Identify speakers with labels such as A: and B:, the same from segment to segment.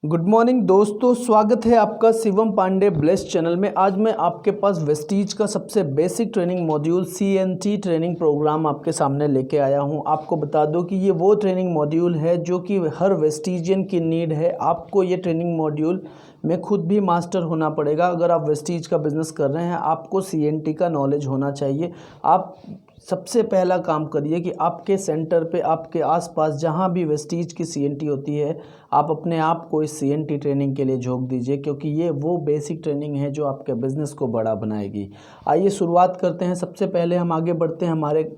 A: Good morning दोस्तों, स्वागत है आपका शिवम पांडे ब्लेस चैनल में। आज मैं आपके पास वेस्टीज का सबसे basic training module CNT training program आपके सामने लेके आया हूं। आपको बता दो कि ये वो ट्रेनिंग मॉड्यूल है जो कि हर वेस्टीजियन की नीड है। आपको ये ट्रेनिंग मॉड्यूल में खुद भी मास्टर होना पड़ेगा। अगर आप वेस्टीज का बिज़नेस कर रहे हैं, आपको CNT का नॉलेज होना चाहिए। आप सबसे पहला काम करिए कि आपके सेंटर पे, आपके आसपास जहाँ भी वेस्टीज की CNT होती है, आप अपने आप को इस CNT ट्रेनिंग के लिए झोंक दीजिए, क्योंकि ये वो बेसिक ट्रेनिंग है जो आपके बिज़नेस को बड़ा बनाएगी। आइए शुरुआत करते हैं। सबसे पहले हम आगे बढ़ते हैं हमारे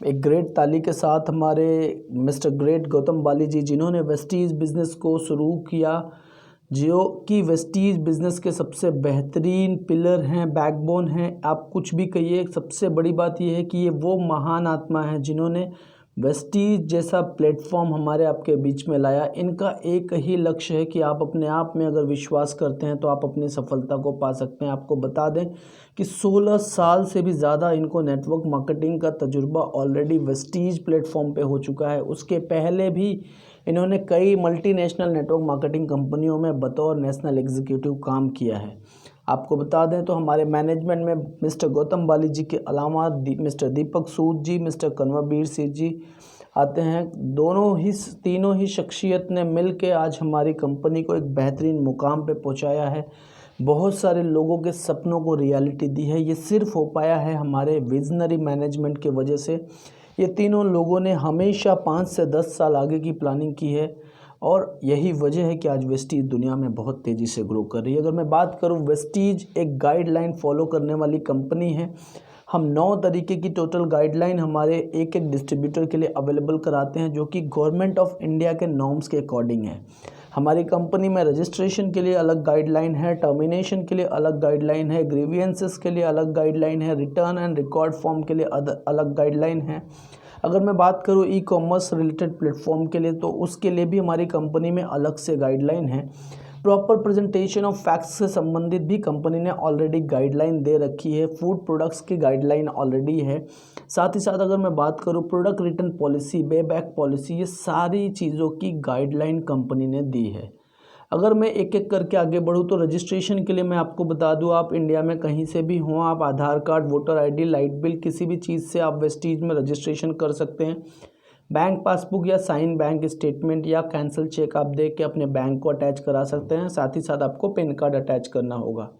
A: एक ग्रेट ताली के साथ, हमारे मिस्टर ग्रेट गौतम बाली जी, जिन्होंने वेस्टीज बिज़नेस को शुरू किया, जो कि वेस्टीज बिज़नेस के सबसे बेहतरीन पिलर हैं, बैकबोन हैं। आप कुछ भी कहिए, सबसे बड़ी बात यह है कि ये वो महान आत्मा है जिन्होंने वेस्टीज जैसा प्लेटफॉर्म हमारे आपके बीच में लाया। इनका एक ही लक्ष्य है कि आप अपने आप में अगर विश्वास करते हैं तो आप अपनी सफलता को पा सकते हैं। आपको बता दें कि 16 साल से भी ज़्यादा इनको नेटवर्क मार्केटिंग का तजुर्बा ऑलरेडी वेस्टीज प्लेटफॉर्म पे हो चुका है। उसके पहले भी इन्होंने कई मल्टीनेशनल नेटवर्क मार्केटिंग कंपनियों में बतौर नेशनल एग्जीक्यूटिव काम किया है। आपको बता दें तो हमारे मैनेजमेंट में मिस्टर गौतम बाली जी के अलावा मिस्टर दीपक सूद जी, मिस्टर कन्वरवीर सिंह जी आते हैं। तीनों ही शख्सियत ने मिल के आज हमारी कंपनी को एक बेहतरीन मुकाम पे पहुंचाया है। बहुत सारे लोगों के सपनों को रियलिटी दी है। ये सिर्फ हो पाया है हमारे विजनरी मैनेजमेंट की वजह से। ये तीनों लोगों ने हमेशा 5 से 10 साल आगे की प्लानिंग की है और यही वजह है कि आज वेस्टीज दुनिया में बहुत तेज़ी से ग्रो कर रही है। अगर मैं बात करूं, वेस्टीज एक गाइडलाइन फॉलो करने वाली कंपनी है। हम 9 तरीके की टोटल गाइडलाइन हमारे एक एक डिस्ट्रीब्यूटर के लिए अवेलेबल कराते हैं, जो कि गवर्नमेंट ऑफ इंडिया के नॉर्म्स के अकॉर्डिंग है। हमारी कंपनी में रजिस्ट्रेशन के लिए अलग गाइडलाइन है, टर्मिनेशन के लिए अलग गाइडलाइन है, ग्रीवियंसेस के लिए अलग गाइडलाइन है, रिटर्न एंड रिकॉर्ड फॉर्म के लिए अलग गाइडलाइन है। अगर मैं बात करूँ ई-कॉमर्स रिलेटेड प्लेटफॉर्म के लिए, तो उसके लिए भी हमारी कंपनी में अलग से गाइडलाइन है। प्रॉपर प्रेजेंटेशन ऑफ फैक्ट्स से संबंधित भी कंपनी ने ऑलरेडी गाइडलाइन दे रखी है। फूड प्रोडक्ट्स की गाइडलाइन ऑलरेडी है। साथ ही साथ अगर मैं बात करूं, प्रोडक्ट रिटर्न पॉलिसी, पे बैक पॉलिसी, ये सारी चीज़ों की गाइडलाइन कंपनी ने दी है। अगर मैं एक एक करके आगे बढ़ूं तो रजिस्ट्रेशन के लिए मैं आपको बता दूं, आप इंडिया में कहीं से भी हों, आप Aadhaar card, voter ID, light bill, किसी भी चीज़ से आप वेस्टीज में रजिस्ट्रेशन कर सकते हैं। बैंक पासबुक या साइन बैंक स्टेटमेंट या कैंसिल चेक आप दे के अपने बैंक को अटैच करा सकते हैं। साथ ही साथ आपको पैन कार्ड अटैच करना होगा।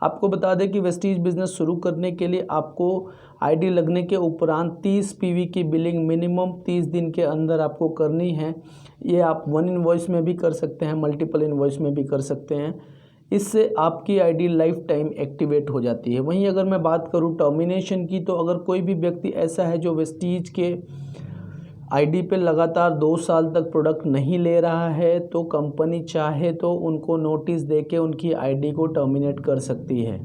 A: आपको बता दें कि वेस्टीज बिज़नेस शुरू करने के लिए आपको ID लगने के उपरांत 30 PV की बिलिंग मिनिमम 30 दिन के अंदर आपको करनी है। ये आप 1 इनवॉइस में भी कर सकते हैं, मल्टीपल इनवॉइस में भी कर सकते हैं। इससे आपकी ID लाइफ टाइम एक्टिवेट हो जाती है। वहीं अगर मैं बात करूं टर्मिनेशन की, तो अगर कोई भी व्यक्ति ऐसा है जो वेस्टीज के ID पे लगातार 2 साल तक प्रोडक्ट नहीं ले रहा है, तो कंपनी चाहे तो उनको नोटिस देके उनकी ID को टर्मिनेट कर सकती है।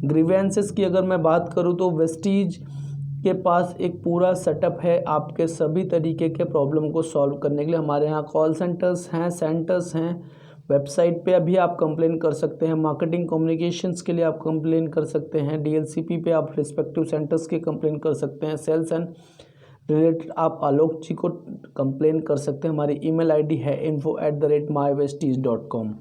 A: ग्रीवेंसेस की अगर मैं बात करूं तो वेस्टीज के पास एक पूरा सेटअप है आपके सभी तरीके के प्रॉब्लम को सॉल्व करने के लिए। हमारे यहाँ कॉल सेंटर्स हैं, वेबसाइट पे अभी आप कंप्लेन कर सकते हैं, मार्केटिंग कम्युनिकेशंस के लिए आप कंप्लेन कर सकते हैं, DLCP पे आप रिस्पेक्टिव सेंटर्स के कंप्लेन कर सकते हैं, सेल्स एंड रिलेटेड आप आलोक जी को कंप्लेन कर सकते हैं। हमारी ईमेल ID है info@mywesties.com।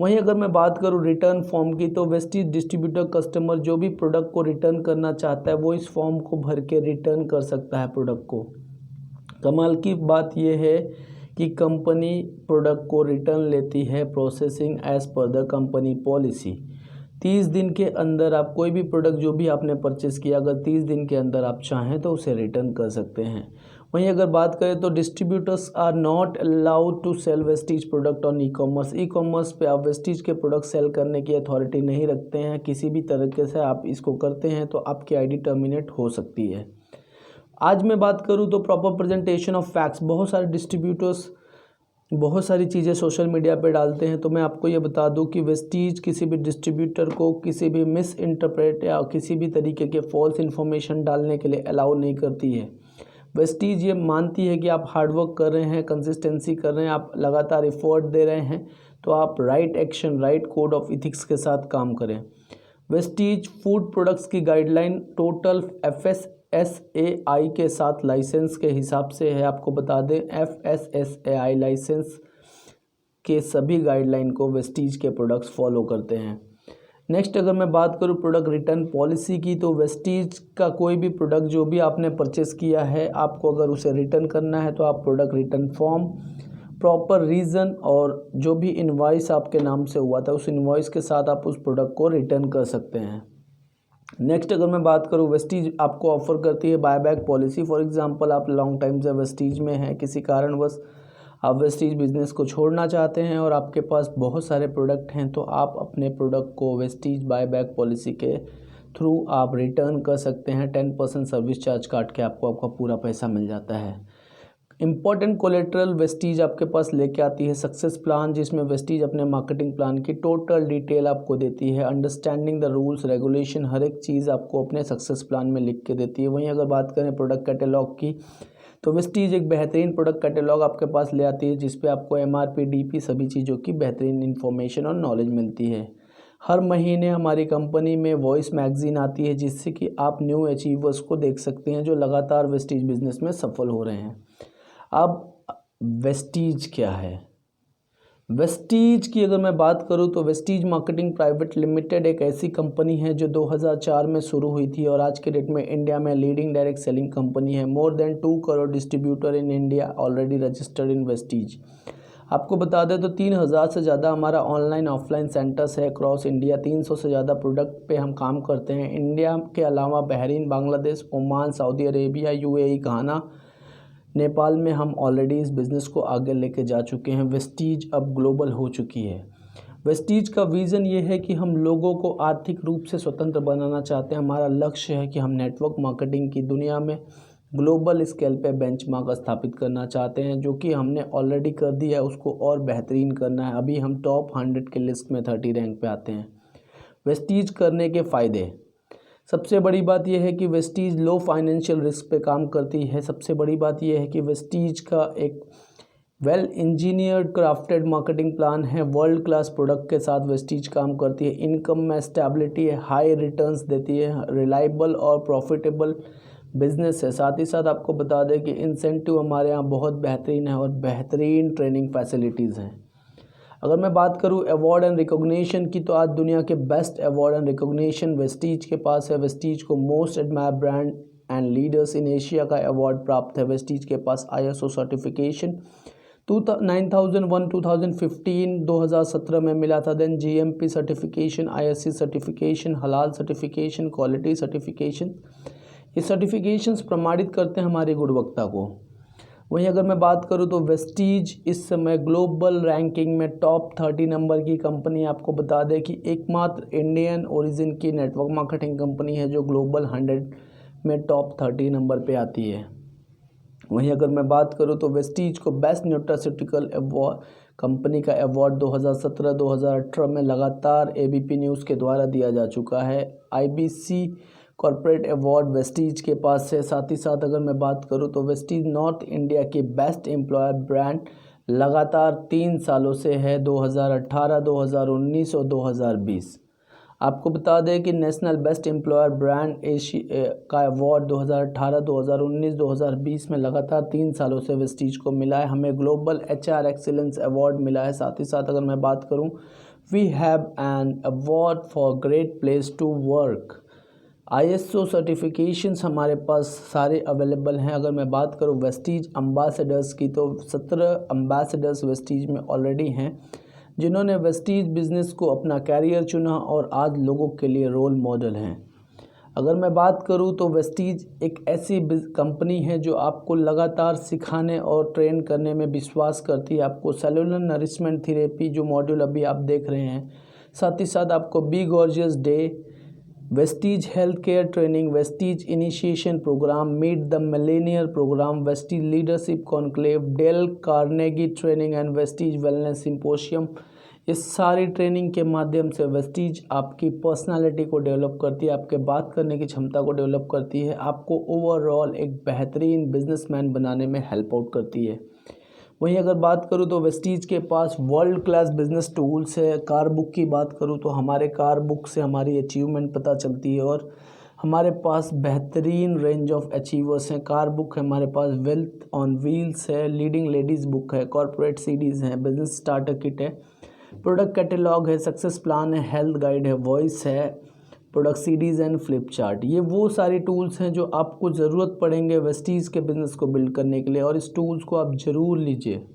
A: वहीं अगर मैं बात करूं रिटर्न फॉर्म की, तो वेस्टीज डिस्ट्रीब्यूटर कस्टमर जो भी प्रोडक्ट को रिटर्न करना चाहता है, वो इस फॉर्म को भर के रिटर्न कर सकता है प्रोडक्ट को। कमाल की बात यह है कि कंपनी प्रोडक्ट को रिटर्न लेती है processing as per the company policy. 30 दिन के अंदर आप कोई भी प्रोडक्ट जो भी आपने परचेस किया, अगर 30 दिन के अंदर आप चाहें तो उसे रिटर्न कर सकते हैं। वहीं अगर बात करें तो distributors are not allowed to sell Vestige product on e-commerce पे आप वेस्टीज के प्रोडक्ट सेल करने की अथॉरिटी नहीं रखते हैं। किसी भी तरीके से आप इसको करते हैं तो आपकी ID टर्मिनेट हो सकती है। आज मैं बात करूं तो प्रॉपर प्रेजेंटेशन ऑफ फैक्ट्स, बहुत सारे डिस्ट्रीब्यूटर्स बहुत सारी चीज़ें सोशल मीडिया पे डालते हैं, तो मैं आपको ये बता दूं कि वेस्टीज किसी भी डिस्ट्रीब्यूटर को किसी भी मिस इंटरप्रेट या किसी भी तरीके के फॉल्स इन्फॉर्मेशन डालने के लिए अलाउ नहीं करती है। वेस्टीज ये मानती है कि आप हार्डवर्क कर रहे हैं, कंसिस्टेंसी कर रहे हैं, आप लगातार एफर्ट दे रहे हैं, तो आप right action, right code of ethics के साथ काम करें। वेस्टीज फूड प्रोडक्ट्स की गाइडलाइन टोटल FSSAI के साथ लाइसेंस के हिसाब से है। आपको बता दें FSSAI लाइसेंस के सभी गाइडलाइन को वेस्टीज के प्रोडक्ट्स फॉलो करते हैं। नेक्स्ट अगर मैं बात करूँ प्रोडक्ट रिटर्न पॉलिसी की, तो वेस्टीज का कोई भी प्रोडक्ट जो भी आपने परचेस किया है, आपको अगर उसे रिटर्न करना है तो आप product return form, proper reason और जो भी इनवॉइस आपके नाम से हुआ था उस इनवॉइस के साथ आप उस प्रोडक्ट को रिटर्न कर सकते हैं। नेक्स्ट अगर मैं बात करूँ, वेस्टीज आपको ऑफर करती है बायबैक पॉलिसी। फॉर एग्जांपल आप लॉन्ग टाइम से वेस्टीज में हैं, किसी कारणवश आप वेस्टीज बिजनेस को छोड़ना चाहते हैं और आपके पास बहुत सारे प्रोडक्ट हैं, तो आप अपने प्रोडक्ट को वेस्टीज बायबैक पॉलिसी के थ्रू आप रिटर्न कर सकते हैं। 10% सर्विस चार्ज काट के आपको आपका पूरा पैसा मिल जाता है। इंपॉर्टेंट कोलेट्रल वेस्टीज आपके पास लेके आती है सक्सेस प्लान, जिसमें वेस्टीज अपने मार्केटिंग प्लान की टोटल डिटेल आपको देती है। अंडरस्टैंडिंग द रूल्स रेगुलेशन, हर एक चीज़ आपको अपने सक्सेस प्लान में लिख के देती है। वहीं अगर बात करें प्रोडक्ट कैटेलॉग की, तो वेस्टीज एक बेहतरीन प्रोडक्ट कैटेलॉग आपके पास ले आती है, जिसपे आपको MRP DP सभी चीज़ों की बेहतरीन इन्फॉर्मेशन और नॉलेज मिलती है। हर महीने हमारी कंपनी में वॉइस मैगजीन आती है, जिससे कि आप न्यू अचीवर्स को देख सकते हैं जो लगातार वेस्टीज बिजनेस में सफल हो रहे हैं। अब वेस्टीज क्या है? वेस्टीज की अगर मैं बात करूं तो वेस्टीज मार्केटिंग प्राइवेट लिमिटेड एक ऐसी कंपनी है जो 2004 में शुरू हुई थी और आज के डेट में इंडिया में लीडिंग डायरेक्ट सेलिंग कंपनी है। More than 2 crore distributor in India already registered in Vestige. आपको बता दें तो 3000 से ज़्यादा हमारा ऑनलाइन ऑफलाइन सेंटर्स है अक्रॉस इंडिया। 300 से ज़्यादा प्रोडक्ट पे हम काम करते हैं। इंडिया के अलावा Bahrain, Bangladesh, Oman, Saudi Arabia, UAE, घाना, नेपाल में हम ऑलरेडी इस बिज़नेस को आगे लेके जा चुके हैं। वेस्टीज अब ग्लोबल हो चुकी है। वेस्टीज का विज़न ये है कि हम लोगों को आर्थिक रूप से स्वतंत्र बनाना चाहते हैं। हमारा लक्ष्य है कि हम नेटवर्क मार्केटिंग की दुनिया में ग्लोबल स्केल पे बेंचमार्क स्थापित करना चाहते हैं, जो कि हमने ऑलरेडी कर दिया है, उसको और बेहतरीन करना है। अभी हम टॉप 100 के लिस्ट में 30 रैंक पे आते हैं। वेस्टीज करने के फ़ायदे, सबसे बड़ी बात यह है कि वेस्टीज लो फाइनेंशियल रिस्क पे काम करती है। सबसे बड़ी बात यह है कि वेस्टीज का एक well engineered crafted marketing plan है। वर्ल्ड क्लास प्रोडक्ट के साथ वेस्टीज काम करती है। इनकम में स्टेबिलिटी है, हाई रिटर्न्स देती है, रिलायबल और प्रॉफिटेबल बिजनेस है। साथ ही साथ आपको बता दें कि इंसेंटिव हमारे यहाँ बहुत बेहतरीन है और बेहतरीन ट्रेनिंग फैसिलिटीज़ हैं। अगर मैं बात करूं अवार्ड एंड रिकॉग्निशन की, तो आज दुनिया के best award and recognition Vestige के पास है। वेस्टीज को most admired brand and leaders in Asia का अवार्ड प्राप्त है। वेस्टीज के पास ISO सर्टिफिकेशन 9001 2015 2017 में मिला था। Then GMP certification, ISC certification, हलाल सर्टिफिकेशन, क्वालिटी सर्टिफिकेशन। ये सर्टिफिकेशंस प्रमाणित करते हैं हमारी गुणवत्ता को। वहीं अगर मैं बात करूं तो वेस्टीज इस समय ग्लोबल रैंकिंग में टॉप 30 नंबर की कंपनी। आपको बता दें कि एकमात्र इंडियन ओरिजिन की नेटवर्क मार्केटिंग कंपनी है जो ग्लोबल 100 में टॉप 30 नंबर पे आती है। वहीं अगर मैं बात करूं तो वेस्टीज को बेस्ट न्यूट्रास्यूटिकल अवार्ड कंपनी का अवार्ड 2017-2018 में लगातार ABP न्यूज़ के द्वारा दिया जा चुका है। IBC कॉर्पोरेट अवार्ड वेस्टीज के पास है। साथ ही साथ अगर मैं बात करूं तो वेस्टीज नॉर्थ इंडिया की बेस्ट एम्प्लॉयर ब्रांड लगातार 3 सालों से है, 2018, 2019 और 2020। आपको बता दें कि national best employer brand Asia का अवार्ड 2018, 2019, 2020 में लगातार 3 सालों से वेस्टीज को मिला है। हमें ग्लोबल HR एक्सीलेंस अवार्ड मिला है। साथ ही साथ अगर मैं बात करूँ, we have an award for great place to work. ISO certifications हमारे पास सारे अवेलेबल हैं। अगर मैं बात करूं वेस्टीज अम्बासडर्स की, तो 17 अम्बासडर्स वेस्टीज में ऑलरेडी हैं, जिन्होंने वेस्टीज बिज़नेस को अपना कैरियर चुना और आज लोगों के लिए रोल मॉडल हैं। अगर मैं बात करूं तो वेस्टीज एक ऐसी कंपनी है जो आपको लगातार सिखाने और ट्रेन करने में विश्वास करती है। आपको सेलुलर नरिशमेंट थेरेपी जो मॉड्यूल अभी आप देख रहे हैं, साथ ही साथ आपको be gorgeous day, Vestige health care training, Vestige initiation programme, meet the millionaire programme, Vestige leadership conclave, Dale Carnegie training and Vestige wellness symposium, इस सारी ट्रेनिंग के माध्यम से वेस्टीज आपकी पर्सनालिटी को डेवलप करती है, आपके बात करने की क्षमता को डेवलप करती है, आपको ओवरऑल एक बेहतरीन बिजनेसमैन बनाने में हेल्प आउट करती है। वहीं अगर बात करूं तो वेस्टीज के पास वर्ल्ड क्लास बिजनेस टूल्स है। कार बुक की बात करूं तो हमारे कार बुक से हमारी अचीवमेंट पता चलती है और हमारे पास बेहतरीन रेंज ऑफ अचीवर्स हैं। कार बुक है हमारे पास, वेल्थ ऑन व्हील्स है, लीडिंग लेडीज़ बुक है, कॉर्पोरेट सीडीज़ हैं, बिजनेस स्टार्टर किट है, प्रोडक्ट कैटलॉग है, सक्सेस प्लान है, हेल्थ गाइड है, वॉइस है, product CDs and flip chart. ये वो सारे टूल्स हैं जो आपको ज़रूरत पड़ेंगे वेस्टीज़ के बिज़नेस को बिल्ड करने के लिए, और इस टूल्स को आप ज़रूर लीजिए।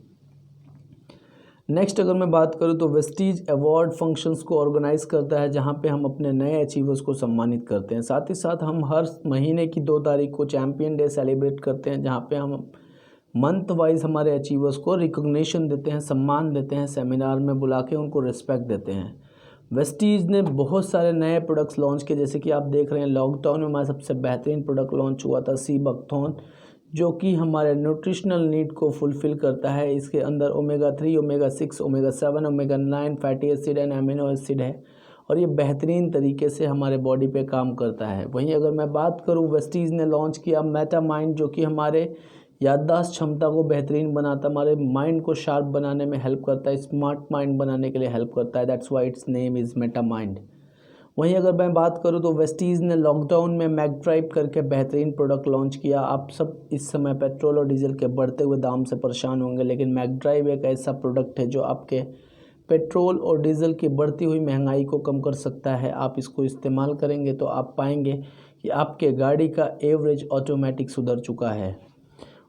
A: नेक्स्ट अगर मैं बात करूं तो वेस्टीज अवार्ड फंक्शंस को ऑर्गेनाइज करता है, जहां पे हम अपने नए अचीवर्स को सम्मानित करते हैं। साथ ही साथ हम हर महीने की 2 तारीख को चैम्पियन डे सेलिब्रेट करते हैं, जहां पे हम मंथ वाइज हमारे अचीवर्स को रिकॉग्निशन देते हैं, सम्मान देते हैं, सेमिनार में बुला के उनको रिस्पेक्ट देते हैं। वेस्टीज ने बहुत सारे नए प्रोडक्ट्स लॉन्च किए, जैसे कि आप देख रहे हैं लॉकडाउन में हमारा सबसे बेहतरीन प्रोडक्ट लॉन्च हुआ था सी बकथॉन, जो कि हमारे न्यूट्रिशनल नीड को फुलफ़िल करता है। इसके अंदर omega 3, omega 6, omega 7, omega 9 fatty acid and amino acid है, और ये बेहतरीन तरीके से हमारे बॉडी पे काम करता है। वहीं अगर मैं बात करूँ, वेस्टीज़ ने लॉन्च किया मेटा माइंड, जो कि हमारे याददाश्त क्षमता को बेहतरीन बनाता है, हमारे माइंड को शार्प बनाने में हेल्प करता है, स्मार्ट माइंड बनाने के लिए हेल्प करता है। That's why it's name is Meta mind. वहीं अगर मैं बात करूं तो वेस्टीज़ ने लॉकडाउन में मैगड्राइव करके बेहतरीन प्रोडक्ट लॉन्च किया। आप सब इस समय पेट्रोल और डीजल के बढ़ते हुए दाम से परेशान होंगे, लेकिन मैगड्राइव एक ऐसा प्रोडक्ट है जो आपके पेट्रोल और डीजल की बढ़ती हुई महंगाई को कम कर सकता है। आप इसको इस्तेमाल करेंगे तो आप पाएंगे कि आपके गाड़ी का एवरेज ऑटोमेटिक सुधर चुका है।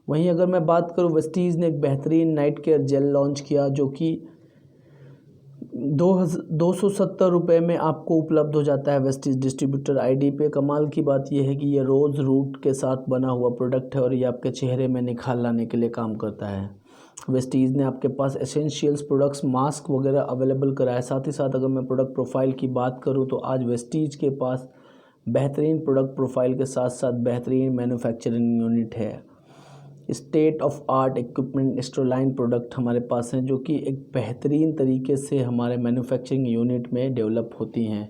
A: वहीं अगर मैं बात करूँ, वेस्टीज़ ने एक बेहतरीन नाइट केयर जेल लॉन्च किया, जो कि 270 रुपये में आपको उपलब्ध हो जाता है वेस्टीज डिस्ट्रीब्यूटर आईडी पे। कमाल की बात यह है कि ये रोज़ रूट के साथ बना हुआ प्रोडक्ट है, और ये आपके चेहरे में निखार लाने के लिए काम करता है। वेस्टीज ने आपके पास एसेंशियल्स प्रोडक्ट्स, मास्क वगैरह अवेलेबल कराया। साथ ही साथ अगर मैं प्रोडक्ट प्रोफाइल की बात करूँ तो आज वेस्टीज के पास बेहतरीन प्रोडक्ट प्रोफाइल के साथ साथ बेहतरीन मैन्युफैक्चरिंग यूनिट है। स्टेट ऑफ आर्ट इक्विपमेंट स्टोरलाइन प्रोडक्ट हमारे पास हैं, जो कि एक बेहतरीन तरीके से हमारे मैन्युफैक्चरिंग यूनिट में डेवलप होती हैं।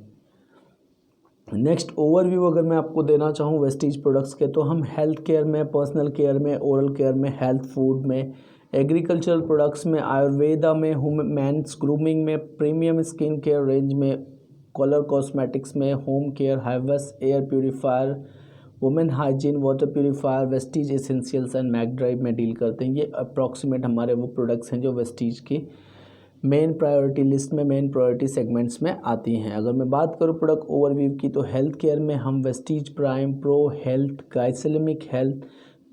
A: नेक्स्ट ओवरव्यू अगर मैं आपको देना चाहूँ वेस्टीज प्रोडक्ट्स के, तो हम हेल्थ केयर में, पर्सनल केयर में, ओरल केयर में, हेल्थ फूड में, एग्रीकल्चरल प्रोडक्ट्स में, आयुर्वेदा में, मेंस ग्रूमिंग में, प्रीमियम स्किन केयर रेंज में, कलर कॉस्मेटिक्स में, होम केयर, हाइवेस air purifier, women hygiene, water purifier, Vestige essentials and मैगड्राइव में डील करते हैं। ये अप्रॉक्सीमेट हमारे वो प्रोडक्ट्स हैं जो वेस्टीज की मेन प्रायोरिटी लिस्ट में, मेन प्रायोरिटी सेगमेंट्स में आती हैं। अगर मैं बात करूँ प्रोडक्ट ओवरव्यू की, तो हेल्थ केयर में हम Vestige prime pro health, glycemic health,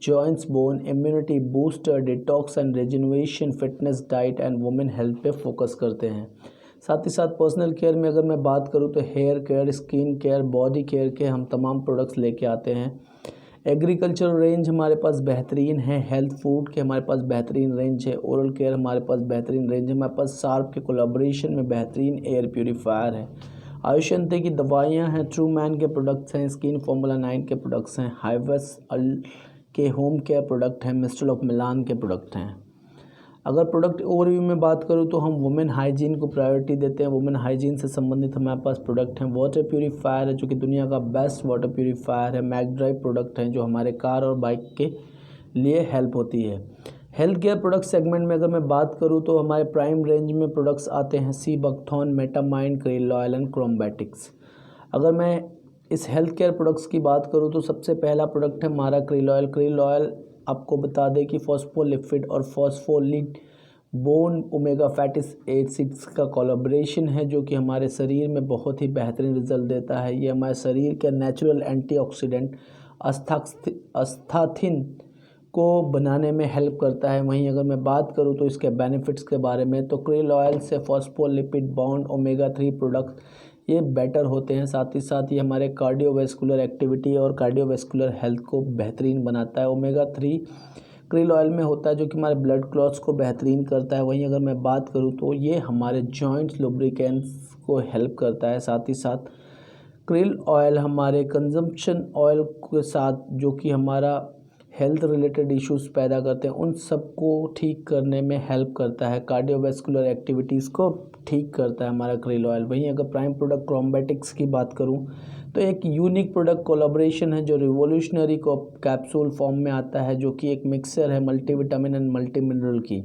A: joints bone, immunity booster, detox and rejuvenation, fitness, diet and women health पे फोकस करते हैं। साथ ही साथ पर्सनल केयर में अगर मैं बात करूं तो hair care, skin care, body care के हम तमाम प्रोडक्ट्स लेके आते हैं। एग्रीकल्चर रेंज हमारे पास बेहतरीन है, हेल्थ फूड के हमारे पास बेहतरीन रेंज है, ओरल केयर हमारे पास बेहतरीन रेंज है, हमारे पास शार्प के कोलैबोरेशन में बेहतरीन एयर प्यूरीफायर है, आयुषंते की दवाइयाँ हैं, ट्रू मैन के प्रोडक्ट्स हैं, स्किन फॉर्मूला 9 के प्रोडक्ट्स हैं, हाइवेस के होम केयर प्रोडक्ट हैं, मिस्टर ऑफ मिलान के प्रोडक्ट हैं। अगर प्रोडक्ट ओवरव्यू में बात करूँ तो हम वुमेन हाइजीन को प्रायोरिटी देते हैं। वुमेन हाइजीन से संबंधित हमारे पास प्रोडक्ट हैं। वाटर प्यूरीफायर है, जो कि दुनिया का बेस्ट वाटर प्यूरीफायर है। मैगड्राइव प्रोडक्ट हैं, जो हमारे कार और बाइक के लिए हेल्प होती है। हेल्थ केयर प्रोडक्ट सेगमेंट में अगर मैं बात करूँ तो हमारे प्राइम रेंज में प्रोडक्ट्स आते हैं सी बकथॉन, मेटामाइंड, क्रिल ऑयल एंड क्रोमबैटिक्स। अगर मैं इस हेल्थ केयर प्रोडक्ट्स की बात करूँ तो सबसे पहला प्रोडक्ट है हमारा क्रिल ऑयल। क्रिल ऑयल आपको बता दें कि फॉस्फोलिपिड और फॉस्फोलिड बोन ओमेगा फैटी एसिड्स का कोलैबोरेशन है, जो कि हमारे शरीर में बहुत ही बेहतरीन रिजल्ट देता है। ये हमारे शरीर के नेचुरल एंटीऑक्सीडेंट अस्थाथिन को बनाने में हेल्प करता है। वहीं अगर मैं बात करूं तो इसके बेनिफिट्स के बारे में, तो क्रिल ऑयल से फॉस्फोलिपिड बाउंड ओमेगा 3 प्रोडक्ट ये बेटर होते हैं। साथ ही साथ ये हमारे कार्डियोवैस्कुलर एक्टिविटी और कार्डियोवैस्कुलर हेल्थ को बेहतरीन बनाता है। ओमेगा 3 क्रिल ऑयल में होता है, जो कि हमारे ब्लड क्लॉट्स को बेहतरीन करता है। वहीं अगर मैं बात करूं तो ये हमारे जॉइंट्स लुब्रिकेंट्स को हेल्प करता है। साथ ही साथ क्रिल ऑयल हमारे कंजम्पशन ऑयल के साथ, जो कि हमारा हेल्थ रिलेटेड इश्यूज़ पैदा करते हैं, उन सबको ठीक करने में हेल्प करता है। कार्डियोवैस्कुलर एक्टिविटीज़ को ठीक करता है हमारा क्रिल ऑयल। वहीं अगर प्राइम प्रोडक्ट क्रोमबैटिक्स की बात करूं तो एक यूनिक प्रोडक्ट कोलैबोरेशन है, जो रिवोल्यूशनरी को कैप्सूल फॉर्म में आता है, जो कि एक मिक्सर है मल्टीविटामिन एंड मल्टी मिनरल की।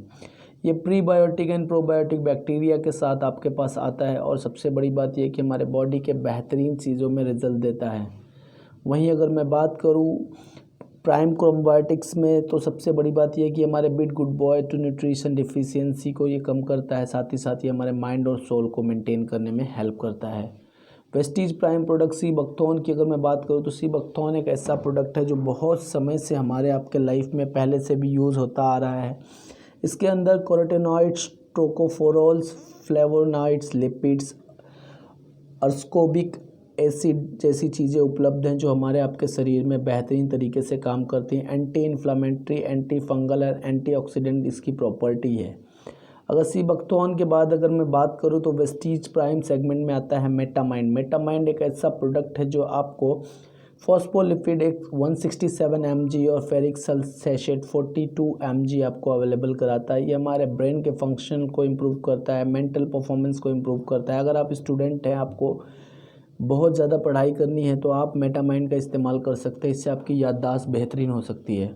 A: ये प्रीबायोटिक एंड प्रोबायोटिक बैक्टीरिया के साथ आपके पास आता है, और सबसे बड़ी बात यह कि हमारे बॉडी के बेहतरीन चीज़ों में रिजल्ट देता है। वहीं अगर मैं बात करूँ प्राइम प्रोबायोटिक्स में, तो सबसे बड़ी बात यह है कि हमारे bid goodbye to nutrition deficiency को ये कम करता है, साथ ही साथ ये हमारे माइंड और सोल को मेंटेन करने में हेल्प करता है। Vestige prime product sea buckthorn की अगर मैं बात करूँ तो सी बकथॉर्न एक ऐसा प्रोडक्ट है जो बहुत समय से हमारे आपके लाइफ में पहले से भी यूज़ होता आ रहा है। इसके अंदर carotenoids, tocopherols, flavonoids, lipids, ascorbic acid जैसी चीज़ें उपलब्ध हैं जो हमारे आपके शरीर में बेहतरीन तरीके से काम करती हैं। एंटी इन्फ्लामेटरी, एंटी फंगल और एंटीऑक्सीडेंट इसकी प्रॉपर्टी है। अगर सी बकथॉर्न के बाद अगर मैं बात करूं तो वेस्टीज प्राइम सेगमेंट में आता है मेटामाइंड। मेटामाइंड एक ऐसा प्रोडक्ट है जो आपको फॉस्फोलिपिड एक 167 mg और फेरिक सैचेट 42 mg आपको अवेलेबल कराता है। ये हमारे ब्रेन के फंक्शन को इम्प्रूव करता है, मेंटल परफॉर्मेंस को इम्प्रूव करता है। अगर आप स्टूडेंट हैं, आपको बहुत ज़्यादा पढ़ाई करनी है तो आप मेटामाइंड का इस्तेमाल कर सकते हैं, इससे आपकी याददाश्त बेहतरीन हो सकती है।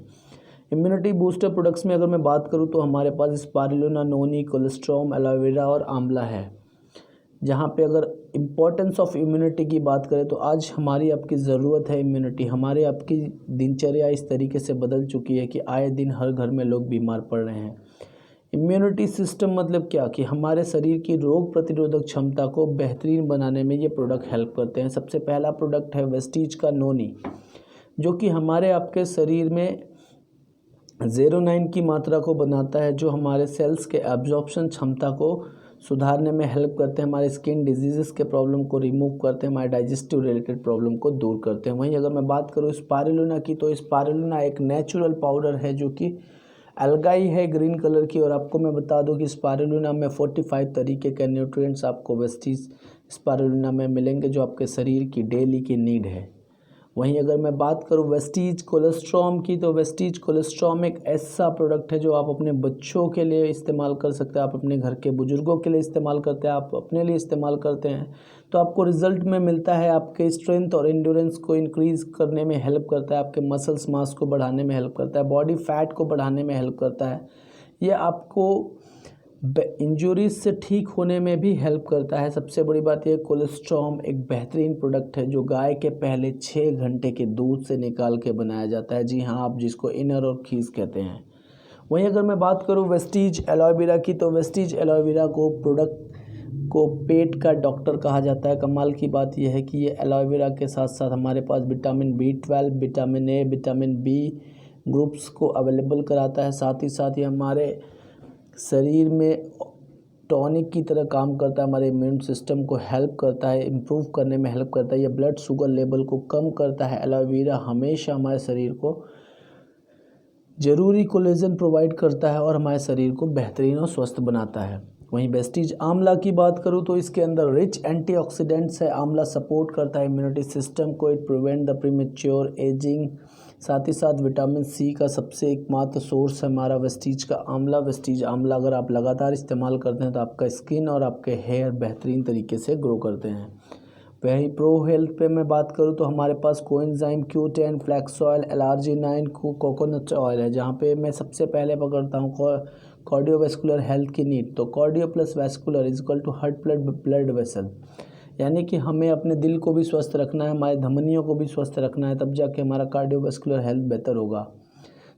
A: इम्यूनिटी बूस्टर प्रोडक्ट्स में अगर मैं बात करूं तो हमारे पास स्पारुलिना, नोनी, कोलेस्ट्रॉम, एलोवेरा और आंवला है। जहां पे अगर इम्पोर्टेंस ऑफ इम्यूनिटी की बात करें तो आज हमारी आपकी ज़रूरत है इम्यूनिटी। हमारे आपकी दिनचर्या इस तरीके से बदल चुकी है कि आए दिन हर घर में लोग बीमार पड़ रहे हैं। इम्यूनिटी सिस्टम मतलब क्या कि हमारे शरीर की रोग प्रतिरोधक क्षमता को बेहतरीन बनाने में ये प्रोडक्ट हेल्प करते हैं। सबसे पहला प्रोडक्ट है वेस्टीज का नोनी, जो कि हमारे आपके शरीर में 09 की मात्रा को बनाता है, जो हमारे सेल्स के एब्जॉर्प्शन क्षमता को सुधारने में हेल्प करते हैं, हमारे स्किन डिजीज़ के प्रॉब्लम को रिमूव करते हैं, हमारे डाइजेस्टिव रिलेटेड प्रॉब्लम को दूर करते हैं। वहीं अगर मैं बात करूँ स्पारुलिना की, तो स्पारुलिना एक नेचुरल पाउडर है जो कि एल्गाई है ग्रीन कलर की। और आपको मैं बता दूं कि स्पारुलिना में 45 तरीके के न्यूट्रिएंट्स आपको वेस्टीज स्पारुलिना में मिलेंगे जो आपके शरीर की डेली की नीड है। वहीं अगर मैं बात करूं वेस्टीज कोलेस्ट्रॉम की, तो वेस्टीज कोलेस्ट्रॉम एक ऐसा प्रोडक्ट है जो आप अपने बच्चों के लिए इस्तेमाल कर सकते हैं, आप अपने घर के बुजुर्गों के लिए इस्तेमाल करते हैं, आप अपने लिए इस्तेमाल करते हैं, तो आपको रिजल्ट में मिलता है, आपके स्ट्रेंथ और एंड्योरेंस को इंक्रीज़ करने में हेल्प करता है, आपके मसल्स मास को बढ़ाने में हेल्प करता है, बॉडी फैट को बढ़ाने में हेल्प करता है। ये आपको इंजरीज से ठीक होने में भी हेल्प करता है। सबसे बड़ी बात यह कोलेस्ट्रॉम एक बेहतरीन प्रोडक्ट है जो गाय के पहले 6 घंटे के दूध से निकाल के बनाया जाता है। जी हाँ, आप जिसको इनर और खीस कहते हैं। वहीं अगर मैं बात करूं वेस्टीज एलोवेरा की, तो वेस्टीज एलोवेरा को प्रोडक्ट को पेट का डॉक्टर कहा जाता है। कमाल की बात यह है कि ये एलोवेरा के साथ साथ हमारे पास vitamin B12, vitamin A, vitamin B groups को अवेलेबल कराता है। साथ ही साथ ये हमारे शरीर में टॉनिक की तरह काम करता है, हमारे इम्यून सिस्टम को हेल्प करता है, इम्प्रूव करने में हेल्प करता है, ये ब्लड शुगर लेवल को कम करता है। एलोवेरा हमेशा हमारे शरीर को ज़रूरी कोलेजन प्रोवाइड करता है और हमारे शरीर को बेहतरीन और स्वस्थ बनाता है। वहीं वेस्टीज आंवला की बात करूं तो इसके अंदर रिच एंटीऑक्सीडेंट्स है। आंवला सपोर्ट करता है इम्यूनिटी सिस्टम को, it prevent the premature ageing. साथ ही साथ विटामिन सी का सबसे एकमात्र सोर्स है हमारा वेस्टीज का आंवला। वेस्टीज आंवला अगर आप लगातार इस्तेमाल करते हैं तो आपका स्किन और आपके हेयर बेहतरीन तरीके से ग्रो करते हैं। वही प्रो हेल्थ पे मैं बात करूँ तो हमारे पास coenzyme Q10, flax oil, LRG9, coconut oil है। जहाँ पे मैं सबसे पहले पकड़ता हूँ कार्डियोवैस्कुलर हेल्थ की नीड, तो cardio plus vascular is equal to heart blood vessel, यानी कि हमें अपने दिल को भी स्वस्थ रखना है, हमारे धमनियों को भी स्वस्थ रखना है, तब जाके हमारा कार्डियोवैस्कुलर हेल्थ बेहतर होगा।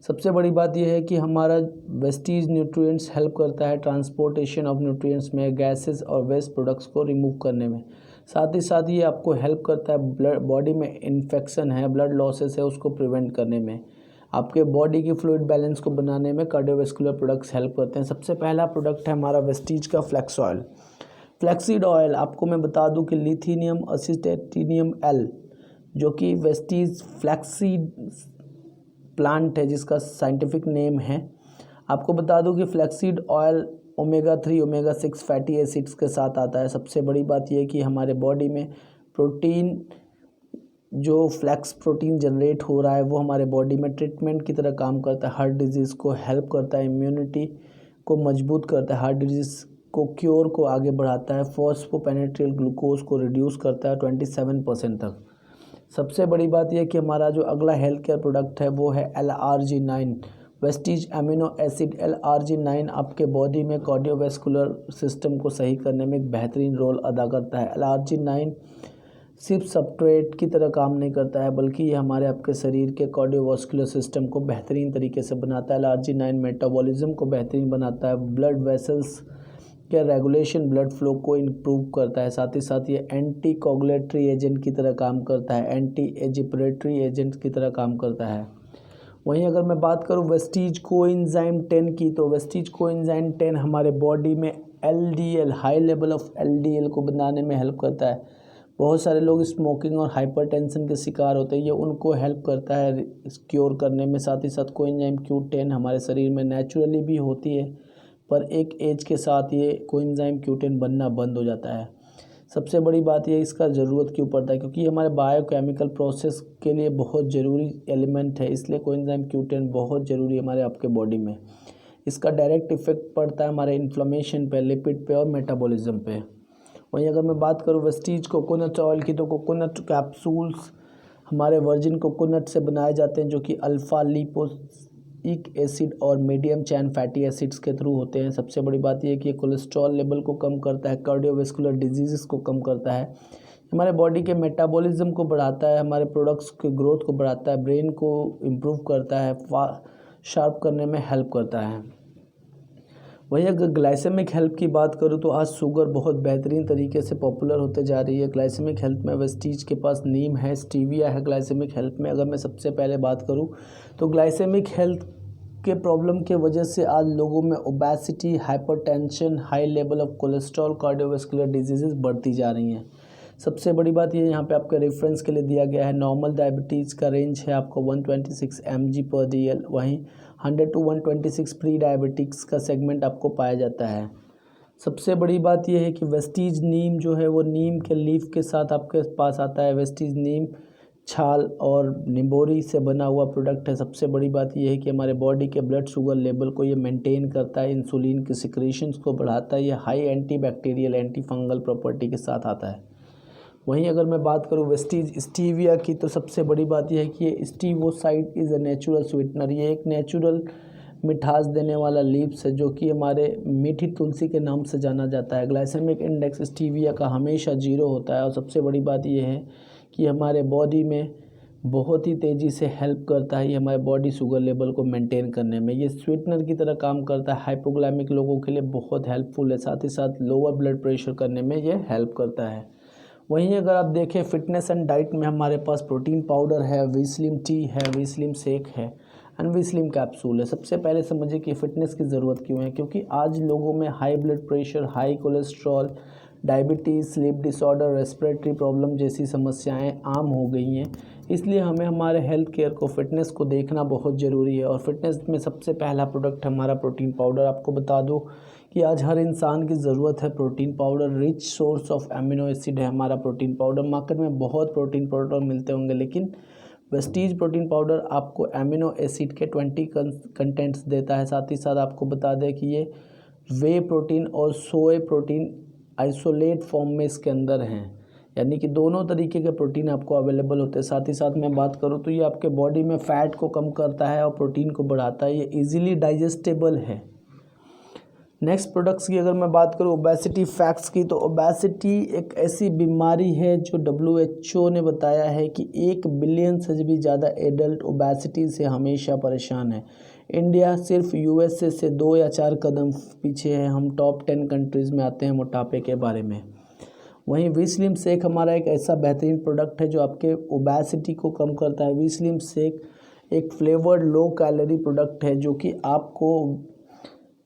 A: सबसे बड़ी बात यह है कि हमारा वेस्टीज न्यूट्रिएंट्स हेल्प करता है ट्रांसपोर्टेशन ऑफ न्यूट्रिएंट्स में, गैसेस और वेस्ट प्रोडक्ट्स को रिमूव करने में। साथ ही साथ ये आपको हेल्प करता है ब्लड बॉडी में इन्फेक्शन है, ब्लड लॉसेस है, उसको प्रिवेंट करने में, आपके बॉडी की फ्लूइड बैलेंस को बनाने में कार्डियोवैस्कुलर प्रोडक्ट्स हेल्प करते हैं। सबसे पहला प्रोडक्ट है हमारा वेस्टीज का फ्लैक्स ऑयल। फ्लैक्सीड ऑयल आपको मैं बता दूं कि लिथियम एसिटेटिनियम L, जो कि वेस्टीज फ्लैक्सीड प्लांट है जिसका साइंटिफिक नेम है। आपको बता दूं कि flaxseed oil omega 3 omega 6 fatty acids के साथ आता है। सबसे बड़ी बात यह है कि हमारे बॉडी में प्रोटीन, जो फ्लैक्स प्रोटीन जनरेट हो रहा है वो हमारे बॉडी में ट्रीटमेंट की तरह काम करता है, हार्ट डिजीज़ को हेल्प करता है, इम्यूनिटी को मजबूत करता है, हार्ट डिजीज़ को क्योर को आगे बढ़ाता है, फॉस्फोपेनेट्रियल ग्लूकोज को रिड्यूस करता है 27% तक। सबसे बड़ी बात यह कि हमारा जो अगला हेल्थ केयर प्रोडक्ट है वो है LRG9, Vestige amino acid. LRG9 आपके बॉडी में कार्डियोवैस्कुलर सिस्टम को सही करने में एक बेहतरीन रोल अदा करता है। LRG9 सिर्फ सबस्ट्रेट की तरह काम नहीं करता है, बल्कि ये हमारे आपके शरीर के कार्डियोवास्कुलर सिस्टम को बेहतरीन तरीके से बनाता है, लार्जिनाइन मेटाबॉलिज्म को बेहतरीन बनाता है, ब्लड वेसल्स के रेगुलेशन, ब्लड फ्लो को इम्प्रूव करता है। साथ ही साथ ये एंटी कोगुलेटरी एजेंट की तरह काम करता है, एंटी एजिपरेटरी एजेंट की तरह काम करता है। वहीं अगर मैं बात करूँ वेस्टीज कोएंजाइम 10 की, तो वेस्टीज कोएंजाइम 10 हमारे बॉडी में LDL, high level of LDL को बनाने में हेल्प करता है। बहुत सारे लोग स्मोकिंग और हाइपरटेंशन के शिकार होते हैं, ये उनको हेल्प करता है क्योर करने में। साथ ही साथ कोएंजाइम Q10 हमारे शरीर में नेचुरली भी होती है, पर एक एज के साथ ये कोएंजाइम Q10 बनना बंद हो जाता है। सबसे बड़ी बात यह इसका ज़रूरत क्यों पड़ता है, क्योंकि हमारे बायोकेमिकल प्रोसेस के लिए बहुत ज़रूरी एलिमेंट है, इसलिए कोएंजाइम Q10 बहुत ज़रूरी है हमारे आपके बॉडी में। इसका डायरेक्ट इफेक्ट पड़ता है हमारे इन्फ्लेमेशन पे, लिपिड पे और मेटाबॉलिज्म पे। वहीं अगर मैं बात करूँ वेस्टीज कोकोनट ऑयल की, तो कोकोनट कैप्सूल्स हमारे वर्जिन कोकोनट से बनाए जाते हैं, जो कि अल्फ़ा लिपोइक एसिड और मीडियम चैन फैटी एसिड्स के थ्रू होते हैं। सबसे बड़ी बात यह है कि ये कोलेस्ट्रॉल लेवल को कम करता है, कार्डियोवास्कुलर डिजीज़ को कम करता है, हमारे बॉडी के मेटाबॉलिज्म को बढ़ाता है, हमारे प्रोडक्ट्स के ग्रोथ को बढ़ाता है, ब्रेन को इम्प्रूव करता है, शार्प करने में हेल्प करता है। वहीं अगर ग्लाइसेमिक हेल्थ की बात करूँ, तो आज शुगर बहुत बेहतरीन तरीके से पॉपुलर होते जा रही है। ग्लाइसेमिक हेल्थ में वेस्टीज के पास नीम है, स्टीविया है। ग्लाइसेमिक हेल्थ में अगर मैं सबसे पहले बात करूँ, तो ग्लाइसेमिक हेल्थ के प्रॉब्लम के वजह से आज लोगों में obesity, hypertension, high level of cholesterol, cardiovascular disease बढ़ती जा रही हैं। सबसे बड़ी बात ये यहाँ पे आपके रेफरेंस के लिए दिया गया है, नॉर्मल डायबिटीज़ का रेंज है आपको 126 mg/dl, वहीं 100 to 126 प्री डायबिटिक्स का सेगमेंट आपको पाया जाता है। सबसे बड़ी बात यह है कि वेस्टीज नीम जो है वो नीम के लीफ के साथ आपके पास आता है। वेस्टीज नीम छाल और निम्बोरी से बना हुआ प्रोडक्ट है। सबसे बड़ी बात यह है कि हमारे बॉडी के ब्लड शुगर लेवल को ये मेंटेन करता है, इंसुलिन की सिक्रेशंस को बढ़ाता है, ये high anti bacterial, anti fungal property के साथ आता है। वहीं अगर मैं बात करूँ वेस्टीज स्टीविया की, तो सबसे बड़ी बात यह है कि ये स्टीवोसाइड इज़ अ नेचुरल स्वीटनर, ये एक नेचुरल मिठास देने वाला लीव्स है, जो कि हमारे मीठी तुलसी के नाम से जाना जाता है। ग्लाइसेमिक इंडेक्स स्टीविया का हमेशा 0 होता है, और सबसे बड़ी बात यह है कि हमारे बॉडी में बहुत ही तेज़ी से हेल्प करता है, ये हमारे बॉडी शुगर लेवल को मेंटेन करने में ये स्वीटनर की तरह काम करता है। हाइपोग्लाइमिक लोगों के लिए बहुत हेल्पफुल है, साथ ही साथ लोअर ब्लड प्रेशर करने में ये हेल्प करता है। वहीं अगर आप देखें फिटनेस एंड डाइट में हमारे पास प्रोटीन पाउडर है, वी स्लिम टी है, वी स्लिम शेक है एंड वी स्लिम कैप्सूल है। सबसे पहले समझिए कि फ़िटनेस की ज़रूरत क्यों है, क्योंकि आज लोगों में high blood pressure, high cholesterol, diabetes, sleep disorder, respiratory problem जैसी समस्याएं आम हो गई हैं। इसलिए हमें हमारे हेल्थ केयर को, फिटनेस को देखना बहुत ज़रूरी है, और फिटनेस में सबसे पहला प्रोडक्ट है हमारा प्रोटीन पाउडर। आपको बता दूं कि आज हर इंसान की ज़रूरत है protein powder, rich source of amino acid है हमारा प्रोटीन पाउडर। मार्केट में बहुत प्रोटीन पाउडर मिलते होंगे, लेकिन वेस्टीज प्रोटीन पाउडर आपको एमिनो एसिड के 20 कंटेंट्स देता है। साथ ही साथ आपको बता दें कि ये वे प्रोटीन और सोए प्रोटीन आइसोलेट फॉर्म में इसके अंदर हैं, यानी कि दोनों तरीके के प्रोटीन आपको अवेलेबल होते हैं। साथ ही साथ मैं बात करूँ तो ये आपके बॉडी में फ़ैट को कम करता है और प्रोटीन को बढ़ाता है, ये इजीली डाइजेस्टेबल है। नेक्स्ट प्रोडक्ट्स की अगर मैं बात करूँ ओबेसिटी फैक्ट्स की, तो ओबेसिटी एक ऐसी बीमारी है जो WHO ने बताया है कि 1 बिलियन से भी ज़्यादा एडल्ट ओबेसिटी से हमेशा परेशान है। इंडिया सिर्फ USA से 2 या 4 कदम पीछे है, हम टॉप 10 कंट्रीज़ में आते हैं मोटापे के बारे में। वहीं वी स्लिम शेक हमारा एक ऐसा बेहतरीन प्रोडक्ट है जो आपके ओबेसिटी को कम करता है। वी स्लिम शेक एक फ्लेवर्ड लो कैलोरी प्रोडक्ट है जो कि आपको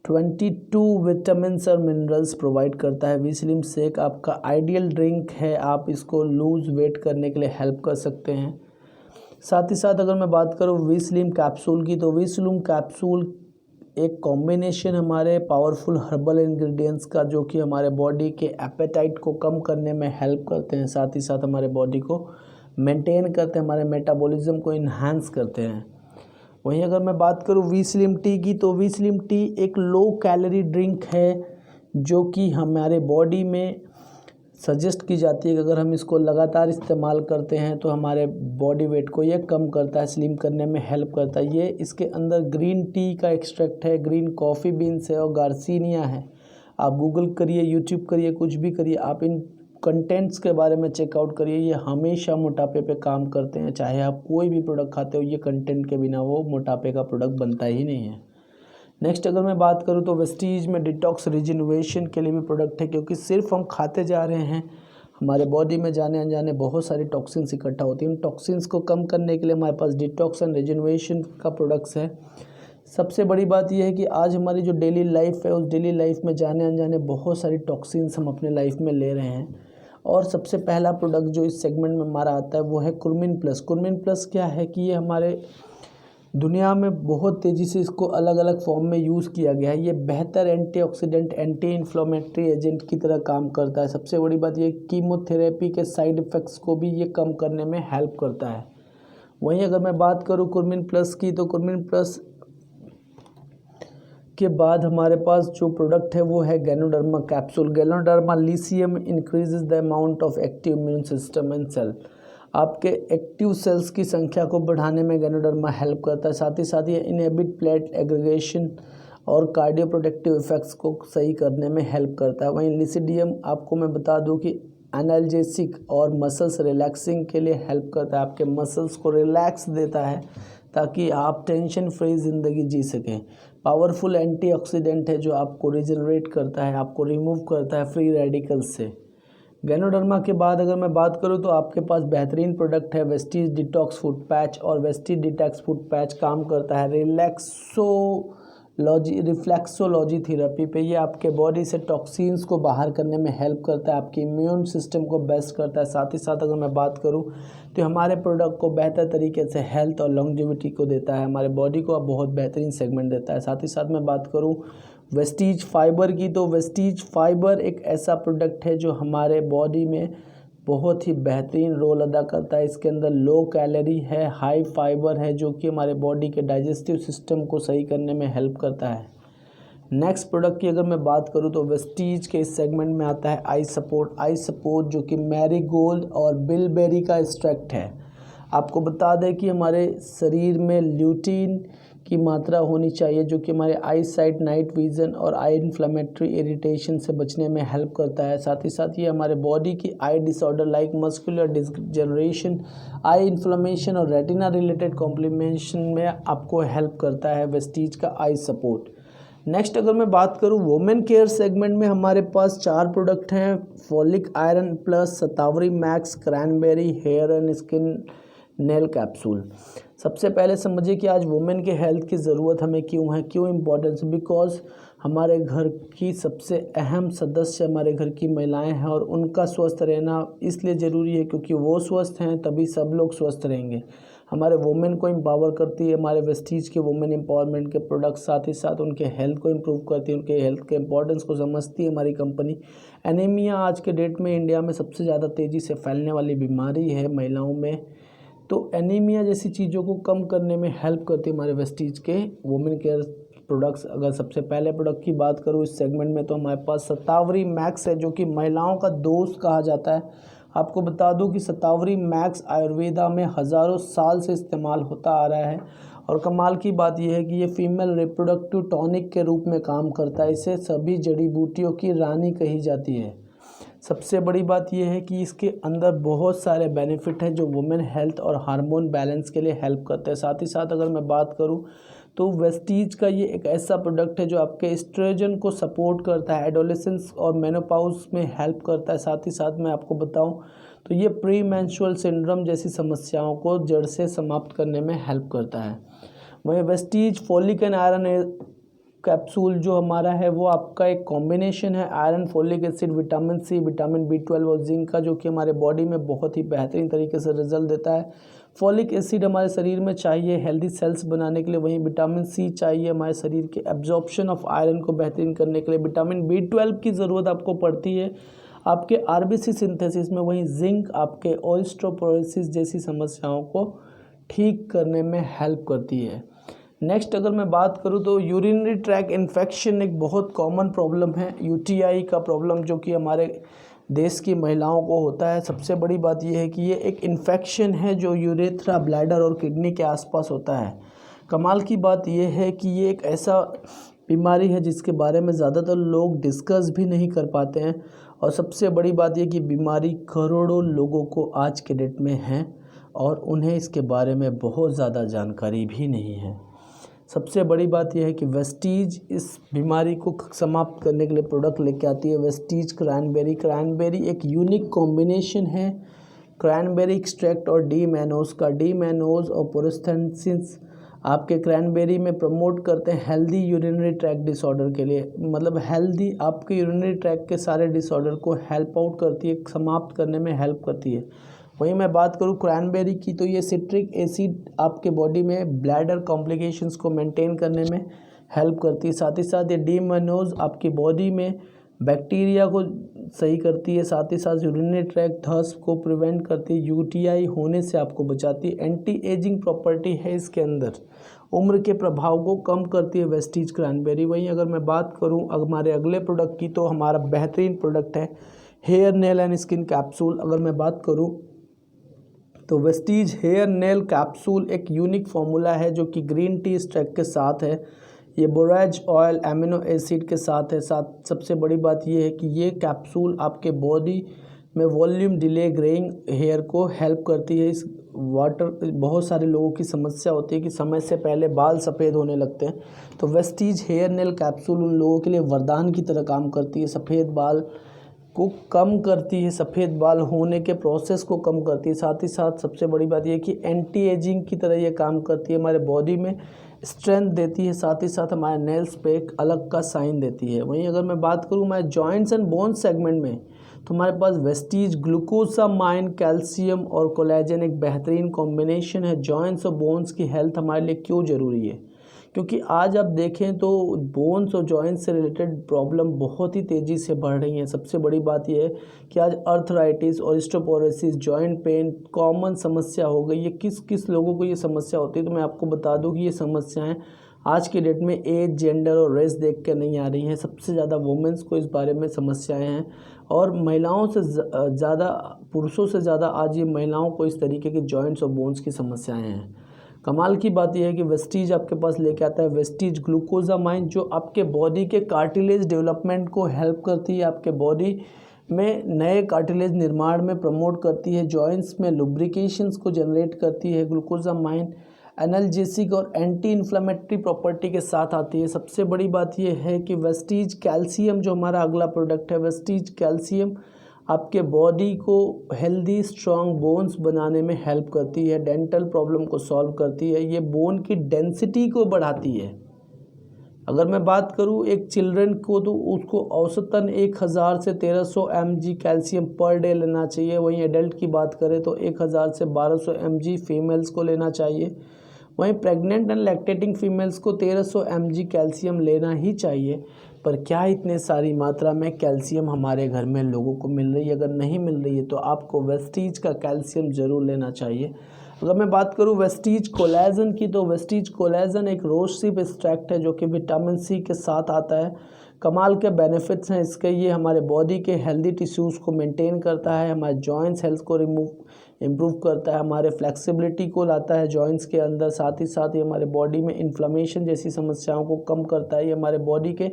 A: 22 विटामिन और मिनरल्स प्रोवाइड करता है। वी स्लिम शेक आपका आइडियल ड्रिंक है, आप इसको लूज़ वेट करने के लिए हेल्प कर सकते हैं। साथ ही साथ अगर मैं बात करूँ वी स्लिम कैप्सूल की, तो वी स्लिम कैप्सूल एक कॉम्बिनेशन हमारे पावरफुल हर्बल इंग्रेडिएंट्स का, जो कि हमारे बॉडी के एपेटाइट को कम करने में हेल्प करते हैं, साथ ही साथ हमारे बॉडी को मेंटेन करते हैं, हमारे मेटाबॉलिज्म को इन्हांस करते हैं। वहीं अगर मैं बात करूँ वी स्लिम टी की, तो वी स्लिम टी एक लो कैलोरी ड्रिंक है जो कि हमारे बॉडी में सजेस्ट की जाती है कि अगर हम इसको लगातार इस्तेमाल करते हैं तो हमारे बॉडी वेट को ये कम करता है, स्लिम करने में हेल्प करता है। ये इसके अंदर ग्रीन टी का एक्सट्रैक्ट है, ग्रीन कॉफ़ी बीन्स है और गार्सिनिया है। आप गूगल करिए, यूट्यूब करिए, कुछ भी करिए, आप इन कंटेंट्स के बारे में चेकआउट करिए, ये हमेशा मोटापे पे काम करते हैं। चाहे आप कोई भी प्रोडक्ट खाते हो, ये कंटेंट के बिना वो मोटापे का प्रोडक्ट बनता ही नहीं है। नेक्स्ट अगर मैं बात करूँ तो वेस्टीज में डिटॉक्स रिजिनोवेशन के लिए भी प्रोडक्ट है, क्योंकि सिर्फ हम खाते जा रहे हैं, हमारे बॉडी में जाने अनजाने बहुत सारी टॉक्सिन्स इकट्ठा होती हैं। उन टॉक्सिन्स को कम करने के लिए हमारे पास डिटॉक्स एंड रिजिनोवेशन का प्रोडक्ट्स है। सबसे बड़ी बात यह है कि आज हमारी जो डेली लाइफ है, उस डेली लाइफ में जाने अनजाने बहुत सारी टॉक्सिन्स हम अपने लाइफ में ले रहे हैं। और सबसे पहला प्रोडक्ट जो इस सेगमेंट में हमारा आता है वो है कुर्मिन प्लस। कुर्मिन प्लस क्या है कि ये हमारे दुनिया में बहुत तेज़ी से इसको अलग अलग फॉर्म में यूज़ किया गया है। ये बेहतर एंटीऑक्सीडेंट, एंटी इन्फ्लेमेटरी एजेंट की तरह काम करता है। सबसे बड़ी बात ये कीमोथेरेपी के साइड इफ़ेक्ट्स को भी ये कम करने में हेल्प करता है। वहीं अगर मैं बात करूँ कुर्मिन प्लस की, तो कुर्मिन प्लस के बाद हमारे पास जो प्रोडक्ट है वो है ganoderma capsule. Ganoderma lithium increases the amount of active immune system and cell. आपके एक्टिव सेल्स की संख्या को बढ़ाने में गैनोडर्मा हेल्प करता है। साथ ही साथ ये इनहिबिट प्लेट एग्रीगेशन और कार्डियो प्रोटेक्टिव इफेक्ट्स को सही करने में हेल्प करता है। वहीं लिसिडियम आपको मैं बता दूं कि एनाल्जेसिक और मसल्स रिलैक्सिंग के लिए हेल्प करता है। आपके मसल्स को रिलैक्स देता है ताकि आप टेंशन फ्री ज़िंदगी जी सकें। पावरफुल एंटीऑक्सीडेंट है जो आपको रिजनरेट करता है, आपको रिमूव करता है फ्री रेडिकल्स से। गैनोडर्मा के बाद अगर मैं बात करूं तो आपके पास बेहतरीन प्रोडक्ट है वेस्टीज डिटॉक्स फूड पैच। और वेस्टीज डिटॉक्स फूड पैच काम करता है रिफ्लेक्सोलॉजी थेरेपी पे। ये आपके बॉडी से टॉक्सिन्स को बाहर करने में हेल्प करता है, आपके इम्यून सिस्टम को बेस्ट करता है। साथ ही साथ अगर मैं बात करूं तो हमारे प्रोडक्ट को बेहतर तरीके से हेल्थ और लॉन्जेविटी को देता है, हमारे बॉडी को बहुत बेहतरीन सेगमेंट देता है। साथ ही साथ मैं बात करूं वेस्टीज फाइबर की, तो वेस्टीज फाइबर एक ऐसा प्रोडक्ट है जो हमारे बॉडी में बहुत ही बेहतरीन रोल अदा करता है। इसके अंदर लो कैलोरी है, हाई फाइबर है, जो कि हमारे बॉडी के डाइजेस्टिव सिस्टम को सही करने में हेल्प करता है। नेक्स्ट प्रोडक्ट की अगर मैं बात करूं तो वेस्टीज के इस सेगमेंट में आता है आई सपोर्ट। आई सपोर्ट जो कि मैरीगोल्ड और बिलबेरी का एक्सट्रैक्ट है। आपको बता दें कि हमारे शरीर में ल्यूटीन की मात्रा होनी चाहिए, जो कि हमारे आई साइट, नाइट विजन और आई इन्फ्लेमेटरी इरिटेशन से बचने में हेल्प करता है। साथ ही साथ ये हमारे बॉडी की eye disorder like muscular degeneration, eye inflammation और रेटिना रिलेटेड कॉम्प्लिमेंशन में आपको हेल्प करता है वेस्टीज का आई सपोर्ट। नेक्स्ट अगर मैं बात करूं वुमेन केयर सेगमेंट में हमारे पास 4 प्रोडक्ट हैं। Folic iron plus, Shatavari max, cranberry hair and skin nail capsule. सबसे पहले समझिए कि आज वुमेन के हेल्थ की ज़रूरत हमें क्यों है, क्यों इम्पोर्टेंस। बिकॉज हमारे घर की सबसे अहम सदस्य हमारे घर की महिलाएं हैं और उनका स्वस्थ रहना इसलिए ज़रूरी है क्योंकि वो स्वस्थ हैं तभी सब लोग स्वस्थ रहेंगे। हमारे वुमेन को एम्पावर करती है हमारे वेस्टीज के वुमेन एम्पावरमेंट के प्रोडक्ट। साथ ही साथ उनके हेल्थ को इम्प्रूव करती है, उनके हेल्थ के इंपॉर्टेंस को समझती है हमारी कंपनी। एनीमिया आज के डेट में इंडिया में सबसे ज़्यादा तेज़ी से फैलने वाली बीमारी है महिलाओं में, तो एनीमिया जैसी चीज़ों को कम करने में हेल्प करती है हमारे वेस्टीज के वुमेन केयर प्रोडक्ट्स। अगर सबसे पहले प्रोडक्ट की बात करूँ इस सेगमेंट में तो हमारे पास शतावरी मैक्स है, जो कि महिलाओं का दोस्त कहा जाता है। आपको बता दूं कि शतावरी मैक्स आयुर्वेदा में हज़ारों साल से इस्तेमाल होता आ रहा है और कमाल की बात यह है कि ये फीमेल रिप्रोडक्टिव टॉनिक के रूप में काम करता है। इसे सभी जड़ी बूटियों की रानी कही जाती है। सबसे बड़ी बात यह है कि इसके अंदर बहुत सारे बेनिफिट हैं जो वुमेन हेल्थ और हार्मोन बैलेंस के लिए हेल्प करते हैं। साथ ही साथ अगर मैं बात करूं तो वेस्टीज का ये एक ऐसा प्रोडक्ट है जो आपके एस्ट्रोजन को सपोर्ट करता है, एडोलेसेंस और मेनोपॉज में हेल्प करता है। साथ ही साथ मैं आपको बताऊं तो ये प्री मेंस्ट्रुअल सिंड्रोम जैसी समस्याओं को जड़ से समाप्त करने में हेल्प करता है। वहीं Vestige folic and iron capsule जो हमारा है वो आपका एक कॉम्बिनेशन है iron, folic acid, vitamin C, vitamin B12 और जिंक का, जो कि हमारे बॉडी में बहुत ही बेहतरीन तरीके से रिजल्ट देता है। फॉलिक एसिड हमारे शरीर में चाहिए हेल्दी सेल्स बनाने के लिए, वहीं विटामिन सी चाहिए हमारे शरीर के एब्जॉर्प्शन ऑफ आयरन को बेहतरीन करने के लिए। विटामिन B12 की ज़रूरत आपको पड़ती है आपके RBC सिंथेसिस में, वहीं जिंक आपके ऑस्टियोपोरोसिस जैसी समस्याओं को ठीक करने में हेल्प करती है। नेक्स्ट अगर मैं बात करूं तो यूरिनरी ट्रैक इन्फेक्शन एक बहुत कॉमन प्रॉब्लम है, UTI का प्रॉब्लम जो कि हमारे देश की महिलाओं को होता है। सबसे बड़ी बात यह है कि ये एक इन्फेक्शन है जो यूरेथ्रा, ब्लैडर और किडनी के आसपास होता है। कमाल की बात यह है कि ये एक ऐसा बीमारी है जिसके बारे में ज़्यादातर लोग डिस्कस भी नहीं कर पाते हैं और सबसे बड़ी बात यह कि बीमारी करोड़ों लोगों को आज के डेट में है और उन्हें इसके बारे में बहुत ज़्यादा जानकारी भी नहीं है। सबसे बड़ी बात यह है कि वेस्टीज इस बीमारी को समाप्त करने के लिए प्रोडक्ट लेके आती है, वेस्टीज क्रैनबेरी। क्रैनबेरी एक यूनिक कॉम्बिनेशन है क्रैनबेरी एक्सट्रैक्ट और डी मैनोज का। डी मैनोज और पोरेस्थेसिस आपके क्रैनबेरी में प्रमोट करते हैं हेल्दी यूरिनरी ट्रैक्ट डिसऑर्डर के लिए, मतलब हेल्दी आपके यूरिनरी ट्रैक्ट के सारे डिसऑर्डर को हेल्प आउट करती है, समाप्त करने में हेल्प करती है। वहीं मैं बात करूं क्रैनबेरी की तो ये सिट्रिक एसिड आपके बॉडी में ब्लैडर कॉम्प्लिकेशंस को मेंटेन करने में हेल्प करती है। साथ ही साथ ये डी मैनोज आपकी बॉडी में बैक्टीरिया को सही करती है, साथ ही साथ यूरिनरी ट्रैक्ट थर्स्ट को प्रिवेंट करती है, यूटीआई होने से आपको बचाती है। एंटी एजिंग प्रॉपर्टी है इसके अंदर, उम्र के प्रभाव को कम करती है वेस्टीज क्रैनबेरी। वहीं अगर मैं बात करूं हमारे अगले प्रोडक्ट की तो हमारा बेहतरीन प्रोडक्ट है hair nail and skin capsule. अगर मैं बात करूं तो वेस्टीज हेयर नेल कैप्सूल एक यूनिक फार्मूला है जो कि ग्रीन टी एक्सट्रैक्ट के साथ है, ये बोरेज ऑयल एमिनो एसिड के साथ है। साथ सबसे बड़ी बात ये है कि ये कैप्सूल आपके बॉडी में वॉल्यूम डिले ग्रेइंग हेयर को हेल्प करती है। इस वाटर बहुत सारे लोगों की समस्या होती है कि समय से पहले बाल सफ़ेद होने लगते हैं, तो वेस्टीज हेयर नेल कैप्सूल उन लोगों के लिए वरदान की तरह काम करती है। सफ़ेद बाल को कम करती है, सफ़ेद बाल होने के प्रोसेस को कम करती है। साथ ही साथ सबसे बड़ी बात यह है कि एंटी एजिंग की तरह ये काम करती है, हमारे बॉडी में स्ट्रेंथ देती है, साथ ही साथ हमारे नेल्स पे एक अलग का साइन देती है। वहीं अगर मैं बात करूँ हमारे जॉइंट्स एंड बोन्स सेगमेंट में तो हमारे पास वेस्टीज ग्लूकोसामाइन कैल्शियम और कोलेजन एक बेहतरीन कॉम्बिनेशन है। जॉइंट्स और बोन्स की हेल्थ हमारे लिए क्यों ज़रूरी है, क्योंकि आज आप देखें तो बोन्स और जॉइंट्स से रिलेटेड प्रॉब्लम बहुत ही तेज़ी से बढ़ रही हैं। सबसे बड़ी बात यह है कि आज अर्थराइटिस और ऑस्टियोपोरोसिस जॉइंट पेन कॉमन समस्या हो गई है। किस किस लोगों को ये समस्या होती है, तो मैं आपको बता दूं कि ये समस्याएं आज के डेट में एज, जेंडर और रेस देख कर नहीं आ रही हैं। सबसे ज़्यादा वुमेंस को इस बारे में समस्याएं हैं और महिलाओं से ज़्यादा, पुरुषों से ज़्यादा आज ये महिलाओं को इस तरीके की जॉइंट्स और बोन्स की समस्याएँ हैं। कमाल की बात यह है कि वेस्टीज आपके पास लेके आता है वेस्टीज ग्लूकोसामाइन, जो आपके बॉडी के कार्टिलेज डेवलपमेंट को हेल्प करती है, आपके बॉडी में नए कार्टिलेज निर्माण में प्रमोट करती है, जॉइंट्स में लुब्रिकेशंस को जनरेट करती है। ग्लूकोसामाइन एनाल्जेसिक और एंटी इन्फ्लेमेटरी प्रॉपर्टी के साथ आती है। सबसे बड़ी बात यह है कि वेस्टीज कैल्शियम जो हमारा अगला प्रोडक्ट है, वेस्टीज कैल्शियम आपके बॉडी को हेल्दी स्ट्रॉन्ग बोन्स बनाने में हेल्प करती है, डेंटल प्रॉब्लम को सॉल्व करती है, ये बोन की डेंसिटी को बढ़ाती है। अगर मैं बात करूँ एक चिल्ड्रन को तो उसको औसतन 1000 से 1300 mg कैल्शियम पर डे लेना चाहिए। वहीं एडल्ट की बात करें तो 1000 से 1200 mg फीमेल्स को लेना चाहिए। वहीं प्रेग्नेंट एंड लैक्टेटिंग फीमेल्स को 1300 mg कैल्शियम लेना ही चाहिए। पर क्या इतने सारी मात्रा में कैल्शियम हमारे घर में लोगों को मिल रही है? अगर नहीं मिल रही है तो आपको वेस्टीज का कैल्शियम ज़रूर लेना चाहिए। अगर मैं बात करूं वेस्टीज कोलेजन की तो वेस्टीज कोलेजन एक रोजशिप एक्सट्रैक्ट है जो कि विटामिन सी के साथ आता है। कमाल के बेनिफिट्स हैं इसके, ये हमारे बॉडी के हेल्दी टिश्यूज़ को मेंटेन करता है, हमारे जॉइंट्स हेल्थ को इम्प्रूव करता है, हमारे फ्लेक्सिबिलिटी को लाता है जॉइंट्स के अंदर, साथ ही साथ ये हमारे बॉडी में इन्फ्लेमेशन जैसी समस्याओं को कम करता है, ये हमारे बॉडी के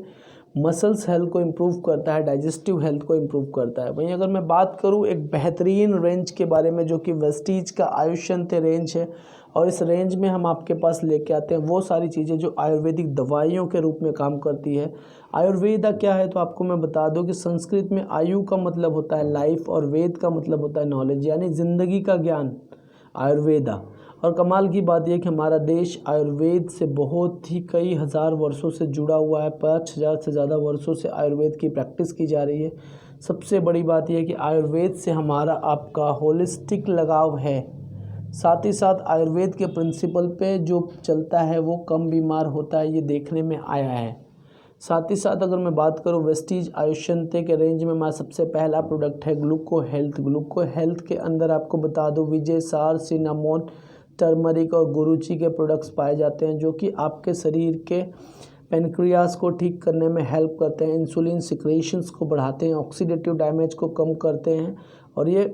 A: मसल्स हेल्थ को इम्प्रूव करता है, डाइजेस्टिव हेल्थ को इम्प्रूव करता है। वहीं अगर मैं बात करूं एक बेहतरीन रेंज के बारे में जो कि वेस्टीज का आयुष्यंत रेंज है, और इस रेंज में हम आपके पास लेके आते हैं वो सारी चीज़ें जो आयुर्वेदिक दवाइयों के रूप में काम करती है। आयुर्वेदा क्या है तो आपको मैं बता दूं कि संस्कृत में आयु का मतलब होता है लाइफ और वेद का मतलब होता है नॉलेज, यानी ज़िंदगी का ज्ञान आयुर्वेदा। और कमाल की बात यह कि हमारा देश आयुर्वेद से बहुत ही कई हज़ार वर्षों से जुड़ा हुआ है, 5000 से ज़्यादा वर्षों से आयुर्वेद की प्रैक्टिस की जा रही है। सबसे बड़ी बात यह है कि आयुर्वेद से हमारा आपका होलिस्टिक लगाव है, साथ ही साथ आयुर्वेद के प्रिंसिपल पे जो चलता है वो कम बीमार होता है, ये देखने में आया है। साथ ही साथ अगर मैं बात करूँ वेस्टीज आयुष्यंते के रेंज में हमारा सबसे पहला प्रोडक्ट है ग्लूको हेल्थ। ग्लूको हेल्थ के अंदर आपको बता दूं विजय सार, सिनामोन, टर्मरिक और गुरुची के प्रोडक्ट्स पाए जाते हैं जो कि आपके शरीर के पेनक्रियास को ठीक करने में हेल्प करते हैं, इंसुलिन सिक्रेशंस को बढ़ाते हैं, ऑक्सीडेटिव डैमेज को कम करते हैं और ये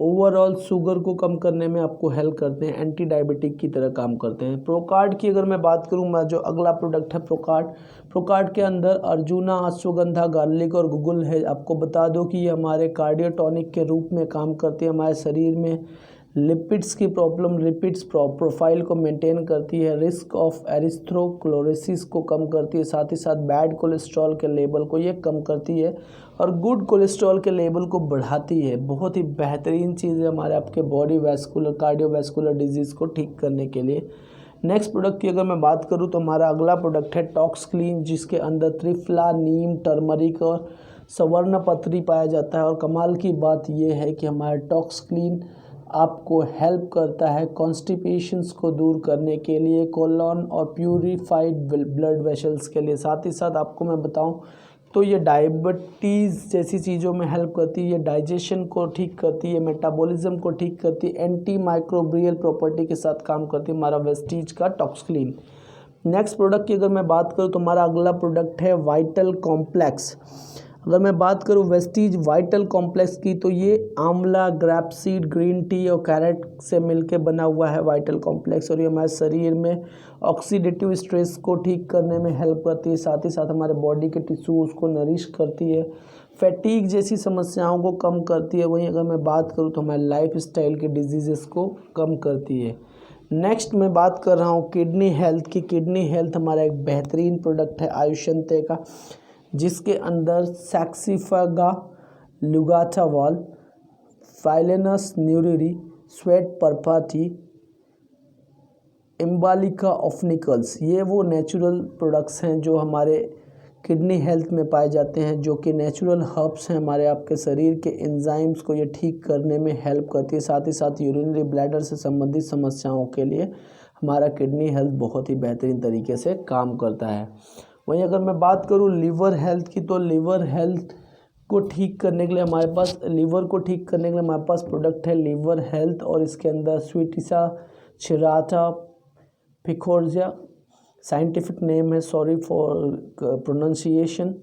A: ओवरऑल शुगर को कम करने में आपको हेल्प करते हैं, एंटी डायबिटिक की तरह काम करते हैं। प्रोकार्ड की अगर मैं बात करूँ, मैं जो अगला प्रोडक्ट है प्रोकार्ड के अंदर अर्जुना, अश्वगंधा, गार्लिक और गुगुल है। आपको बता दो कि ये हमारे कार्डियोटॉनिक के रूप में काम करती है, हमारे शरीर में लिपिड्स की प्रॉब्लम, लिपिड्स प्रोफाइल को मेंटेन करती है, रिस्क ऑफ एरिथ्रोक्लोरोसिस को कम करती है, साथ ही साथ बैड कोलेस्ट्रॉल के लेवल को ये कम करती है और गुड कोलेस्ट्रॉल के लेवल को बढ़ाती है। बहुत ही बेहतरीन चीज़ है हमारे आपके बॉडी वैस्कुलर, कार्डियोवैस्कुलर डिजीज़ को ठीक करने के लिए। नेक्स्ट प्रोडक्ट की अगर मैं बात करूं तो हमारा अगला प्रोडक्ट है टॉक्स क्लीन, जिसके अंदर त्रिफला, नीम, टर्मरिक और सवर्णपत्री पाया जाता है। और कमाल की बात यह है कि हमारा टॉक्स क्लीन आपको हेल्प करता है कॉन्स्टिपेशंस को दूर करने के लिए, कोलन और प्यूरिफाइड ब्लड वेसल्स के लिए। साथ ही साथ आपको मैं बताऊं तो ये डायबिटीज़ जैसी चीज़ों में हेल्प करती है, ये डाइजेशन को ठीक करती है, मेटाबॉलिज्म को ठीक करती है, एंटी माइक्रोबियल प्रॉपर्टी के साथ काम करती है हमारा वेस्टीज का टॉक्स क्लीन। नेक्स्ट प्रोडक्ट की अगर मैं बात करूँ तो हमारा अगला प्रोडक्ट है वाइटल कॉम्प्लेक्स। अगर मैं बात करूँ वेस्टीज वाइटल कॉम्प्लेक्स की, तो ये आंवला, ग्रैपसीड, ग्रीन टी और कैरेट से मिलकर बना हुआ है वाइटल कॉम्प्लेक्स, और ये हमारे शरीर में ऑक्सीडेटिव स्ट्रेस को ठीक करने में हेल्प करती है। साथ ही साथ हमारे बॉडी के टिश्यूज़ को नरिश करती है, फैटीग जैसी समस्याओं को कम करती है। वहीं अगर मैं बात करूँ तो हमारे लाइफ स्टाइल के डिजीज़ को कम करती है। नेक्स्ट मैं बात कर रहा हूँ किडनी हेल्थ की। किडनी हेल्थ हमारा एक बेहतरीन प्रोडक्ट है आयुष्यंते का, जिसके अंदर सैक्सीफागा, लुगाटावाल, फाइलेनस न्यूरिरी, स्वेट परपाटी, एम्बालिका ऑफनिकल्स, ये वो नेचुरल प्रोडक्ट्स हैं जो हमारे किडनी हेल्थ में पाए जाते हैं, जो कि नेचुरल हर्ब्स हैं हमारे आपके शरीर के एंजाइम्स को ये ठीक करने में हेल्प करती है। साथ ही साथ यूरिनरी ब्लैडर से संबंधित समस्याओं के लिए हमारा किडनी हेल्थ बहुत ही बेहतरीन तरीके से काम करता है। वहीं अगर मैं बात करूं लिवर हेल्थ की, तो लिवर हेल्थ को ठीक करने के लिए हमारे पास, लिवर को ठीक करने के लिए हमारे पास प्रोडक्ट है लिवर हेल्थ, और इसके अंदर स्वीटिसा छिराटा पिकोर्जिया साइंटिफिक नेम है, सॉरी फॉर प्रोनाउंसिएशन।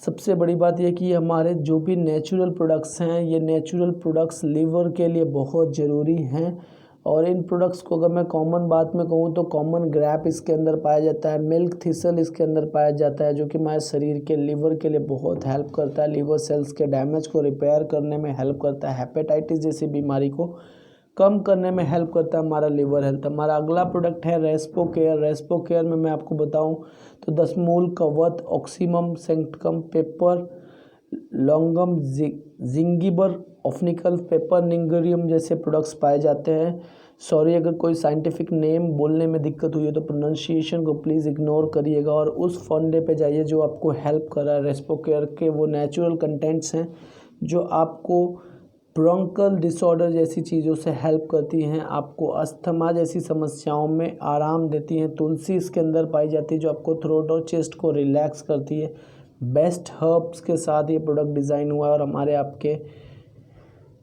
A: सबसे बड़ी बात यह कि हमारे जो भी नेचुरल प्रोडक्ट्स हैं, ये नेचुरल प्रोडक्ट्स लिवर के लिए बहुत ज़रूरी हैं। और इन प्रोडक्ट्स को अगर मैं कॉमन बात में कहूँ तो कॉमन ग्रैप इसके अंदर पाया जाता है, मिल्क थिसल इसके अंदर पाया जाता है, जो कि हमारे शरीर के लिवर के लिए बहुत हेल्प करता है, लिवर सेल्स के डैमेज को रिपेयर करने में हेल्प करता है, हेपेटाइटिस जैसी बीमारी को कम करने में हेल्प करता है हमारा लिवर हेल्थ। हमारा अगला प्रोडक्ट है रेस्पो केयर। रेस्पो केयर में मैं आपको बताऊं तो दशमूल, कवथ, ऑक्सीमम, सेंक्टकम, पेपर, लॉन्गम, जिंगिबर, ऑफनिकल, पेपर निंगरियम जैसे प्रोडक्ट्स पाए जाते हैं। सॉरी अगर कोई साइंटिफिक नेम बोलने में दिक्कत हुई है तो प्रोनाउंसिएशन को प्लीज़ इग्नोर करिएगा, और उस फंडे पे जाइए जो आपको हेल्प कर रहा है। रेस्पो केयर के वो नेचुरल कंटेंट्स हैं जो आपको ब्रोंकल डिसऑर्डर जैसी चीज़ों से हेल्प करती हैं, आपको अस्थमा जैसी समस्याओं में आराम देती हैं। तुलसी इसके अंदर पाई जाती है जो आपको थ्रोट और चेस्ट को रिलैक्स करती है। बेस्ट हर्ब्स के साथ ये प्रोडक्ट डिज़ाइन हुआ है और हमारे आपके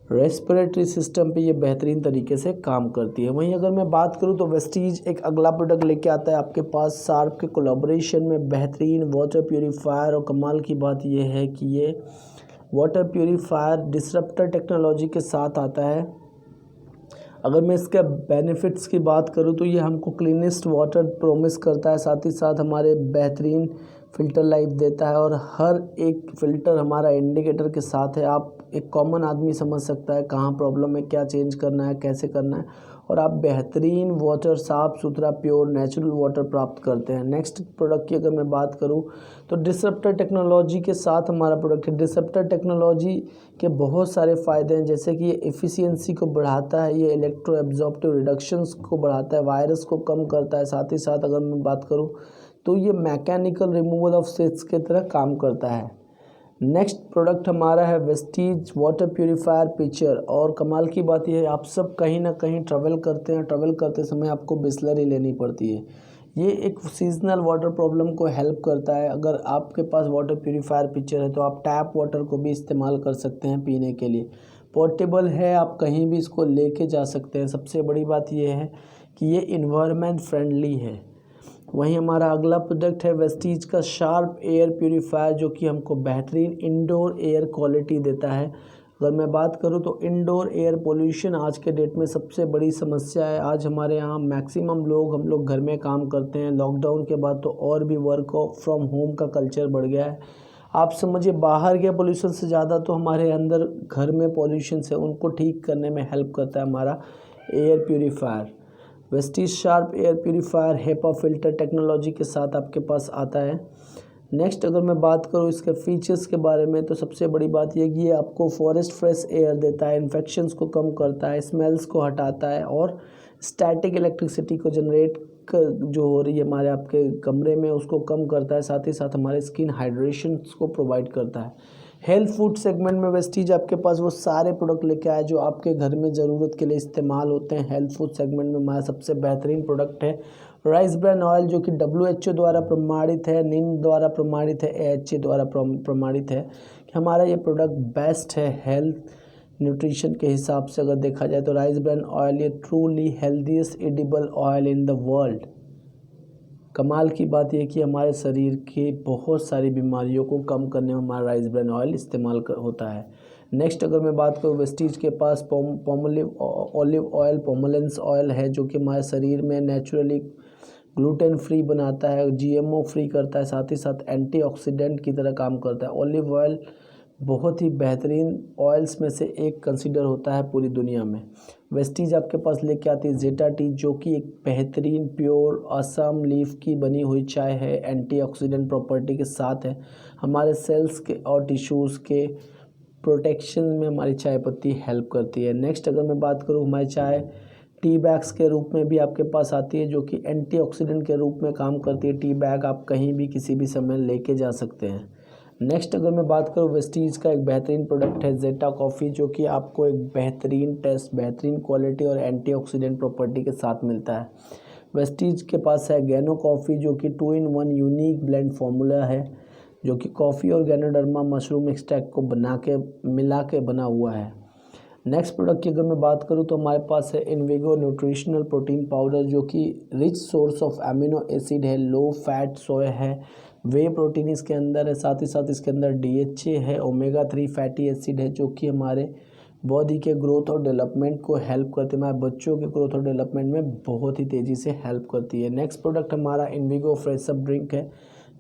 A: रेस्पिरेटरी सिस्टम पे ये बेहतरीन तरीके से काम करती है। वहीं अगर मैं बात करूँ तो वेस्टीज एक अगला प्रोडक्ट लेके आता है आपके पास शार्प के कोलैबोरेशन में, बेहतरीन वाटर प्यूरीफायर। और कमाल की बात ये है कि ये वाटर प्यूरीफायर डिसरप्टर टेक्नोलॉजी के साथ आता है। अगर मैं इसके बेनिफिट्स की बात करूं तो ये हमको क्लीनेस्ट वाटर प्रॉमिस करता है, साथ ही साथ हमारे बेहतरीन फ़िल्टर लाइफ देता है, और हर एक फ़िल्टर हमारा इंडिकेटर के साथ है। आप एक कॉमन आदमी समझ सकता है कहाँ प्रॉब्लम है, क्या चेंज करना है, कैसे करना है, और आप बेहतरीन वाटर, साफ़ सुथरा प्योर नेचुरल वाटर प्राप्त करते हैं। नेक्स्ट प्रोडक्ट की अगर मैं बात करूं तो डिसरप्टर टेक्नोलॉजी के साथ हमारा प्रोडक्ट है। डिसरप्टर टेक्नोलॉजी के बहुत सारे फ़ायदे हैं, जैसे कि ये एफिशिएंसी को बढ़ाता है, ये इलेक्ट्रो एब्जॉर्प्टिव रिडक्शंस को बढ़ाता है, वायरस को कम करता है। साथ ही साथ अगर मैं बात करूँ तो ये मैकेनिकल रिमूवल ऑफ सीड्स की तरह काम करता है। नेक्स्ट प्रोडक्ट हमारा है वेस्टीज वाटर प्यूरीफायर पिक्चर। और कमाल की बात यह है, आप सब कहीं ना कहीं ट्रैवल करते हैं, ट्रैवल करते समय आपको बिस्लरी लेनी पड़ती है। ये एक सीजनल वाटर प्रॉब्लम को हेल्प करता है। अगर आपके पास वाटर प्यूरीफायर पिक्चर है तो आप टैप वाटर को भी इस्तेमाल कर सकते हैं पीने के लिए। पोर्टेबल है, आप कहीं भी इसको लेके जा सकते हैं। सबसे बड़ी बात यह है कि ये इन्वायरमेंट फ्रेंडली है। वहीं हमारा अगला प्रोडक्ट है वेस्टीज का शार्प एयर प्यूरीफायर, जो कि हमको बेहतरीन इंडोर एयर क्वालिटी देता है। अगर मैं बात करूं तो इंडोर एयर पोल्यूशन आज के डेट में सबसे बड़ी समस्या है। आज हमारे यहाँ मैक्सिमम हम लोग घर में काम करते हैं। लॉकडाउन के बाद तो और भी वर्क फ्रॉम होम का कल्चर बढ़ गया है। आप समझिए बाहर के पोल्यूशन से ज़्यादा तो हमारे अंदर घर में पोल्यूशन से उनको ठीक करने में हेल्प करता है हमारा air purifier. Vestige sharp air purifier HEPA filter technology के साथ आपके पास आता है। नेक्स्ट अगर मैं बात करूँ इसके फीचर्स के बारे में तो सबसे बड़ी बात यह कि ये आपको फॉरेस्ट फ्रेश एयर देता है, इन्फेक्शंस को कम करता है, स्मेल्स को हटाता है और स्टैटिक इलेक्ट्रिसिटी को जनरेट जो हो रही है हमारे आपके कमरे में उसको कम करता है। साथ ही साथ हमारे स्किन हाइड्रेशन को प्रोवाइड करता है। हेल्थ फूड सेगमेंट में वेस्टीज आपके पास वो सारे प्रोडक्ट लेके आए जो आपके घर में ज़रूरत के लिए इस्तेमाल होते हैं। हेल्थ फूड सेगमेंट में हमारा सबसे बेहतरीन प्रोडक्ट है राइस ब्रान ऑयल, जो कि WHO द्वारा प्रमाणित है, नीम द्वारा प्रमाणित है, AHA द्वारा प्रमाणित है कि हमारा ये प्रोडक्ट बेस्ट है हेल्थ न्यूट्रिशन के हिसाब से। अगर देखा जाए तो राइस ब्रान ऑयल ये truly healthiest edible oil in the world. कमाल की बात यह कि हमारे शरीर की बहुत सारी बीमारियों को कम करने में हमारा राइस ब्रान ऑयल इस्तेमाल होता है। नेक्स्ट अगर मैं बात करूँ वेस्टीज के पास ऑलिव ऑयल पोमोलेंस ऑयल है, जो कि हमारे शरीर में नेचुरली ग्लूटेन फ्री बनाता है, GMO फ्री करता है, साथ ही साथ एंटीऑक्सीडेंट की तरह काम करता है। ऑलिव ऑयल बहुत ही बेहतरीन ऑयल्स में से एक कंसीडर होता है पूरी दुनिया में। वेस्टीज आपके पास लेके आती है जेटा टी, जो कि एक बेहतरीन प्योर असम लीफ की बनी हुई चाय है, एंटीऑक्सीडेंट प्रॉपर्टी के साथ है, हमारे सेल्स के और टिश्यूज़ के प्रोटेक्शन में हमारी चाय पत्ती हेल्प करती है। नेक्स्ट अगर मैं बात करूँ हमारी चाय टी बैग्स के रूप में भी आपके पास आती है, जो कि एंटीऑक्सीडेंट के रूप में काम करती है। टी बैग आप कहीं भी किसी भी समय लेके जा सकते हैं। नेक्स्ट अगर मैं बात करूँ वेस्टीज का एक बेहतरीन प्रोडक्ट है जेटा कॉफ़ी, जो कि आपको एक बेहतरीन टेस्ट, बेहतरीन क्वालिटी और एंटीऑक्सीडेंट प्रॉपर्टी के साथ मिलता है। वेस्टीज के पास है गैनो कॉफ़ी, जो कि 2-in-1 यूनिक ब्लेंड फार्मूला है, जो कि कॉफ़ी और गैनोडर्मा मशरूम एक्सट्रैक्ट को मिला के बना हुआ है। नेक्स्ट प्रोडक्ट की अगर मैं बात करूं तो हमारे पास है इनविगो न्यूट्रिशनल प्रोटीन पाउडर, जो कि rich source of amino acid है, लो फैट सोया है, वे प्रोटीन इसके अंदर है, साथ ही साथ इसके अंदर DHA है, ओमेगा 3 फैटी एसिड है, जो कि हमारे बॉडी के ग्रोथ और डेवलपमेंट को हेल्प करती है, हमारे बच्चों के ग्रोथ और डेवलपमेंट में बहुत ही तेज़ी से हेल्प करती है। नेक्स्ट प्रोडक्ट हमारा इनविगो फ्रेश अप ड्रिंक है,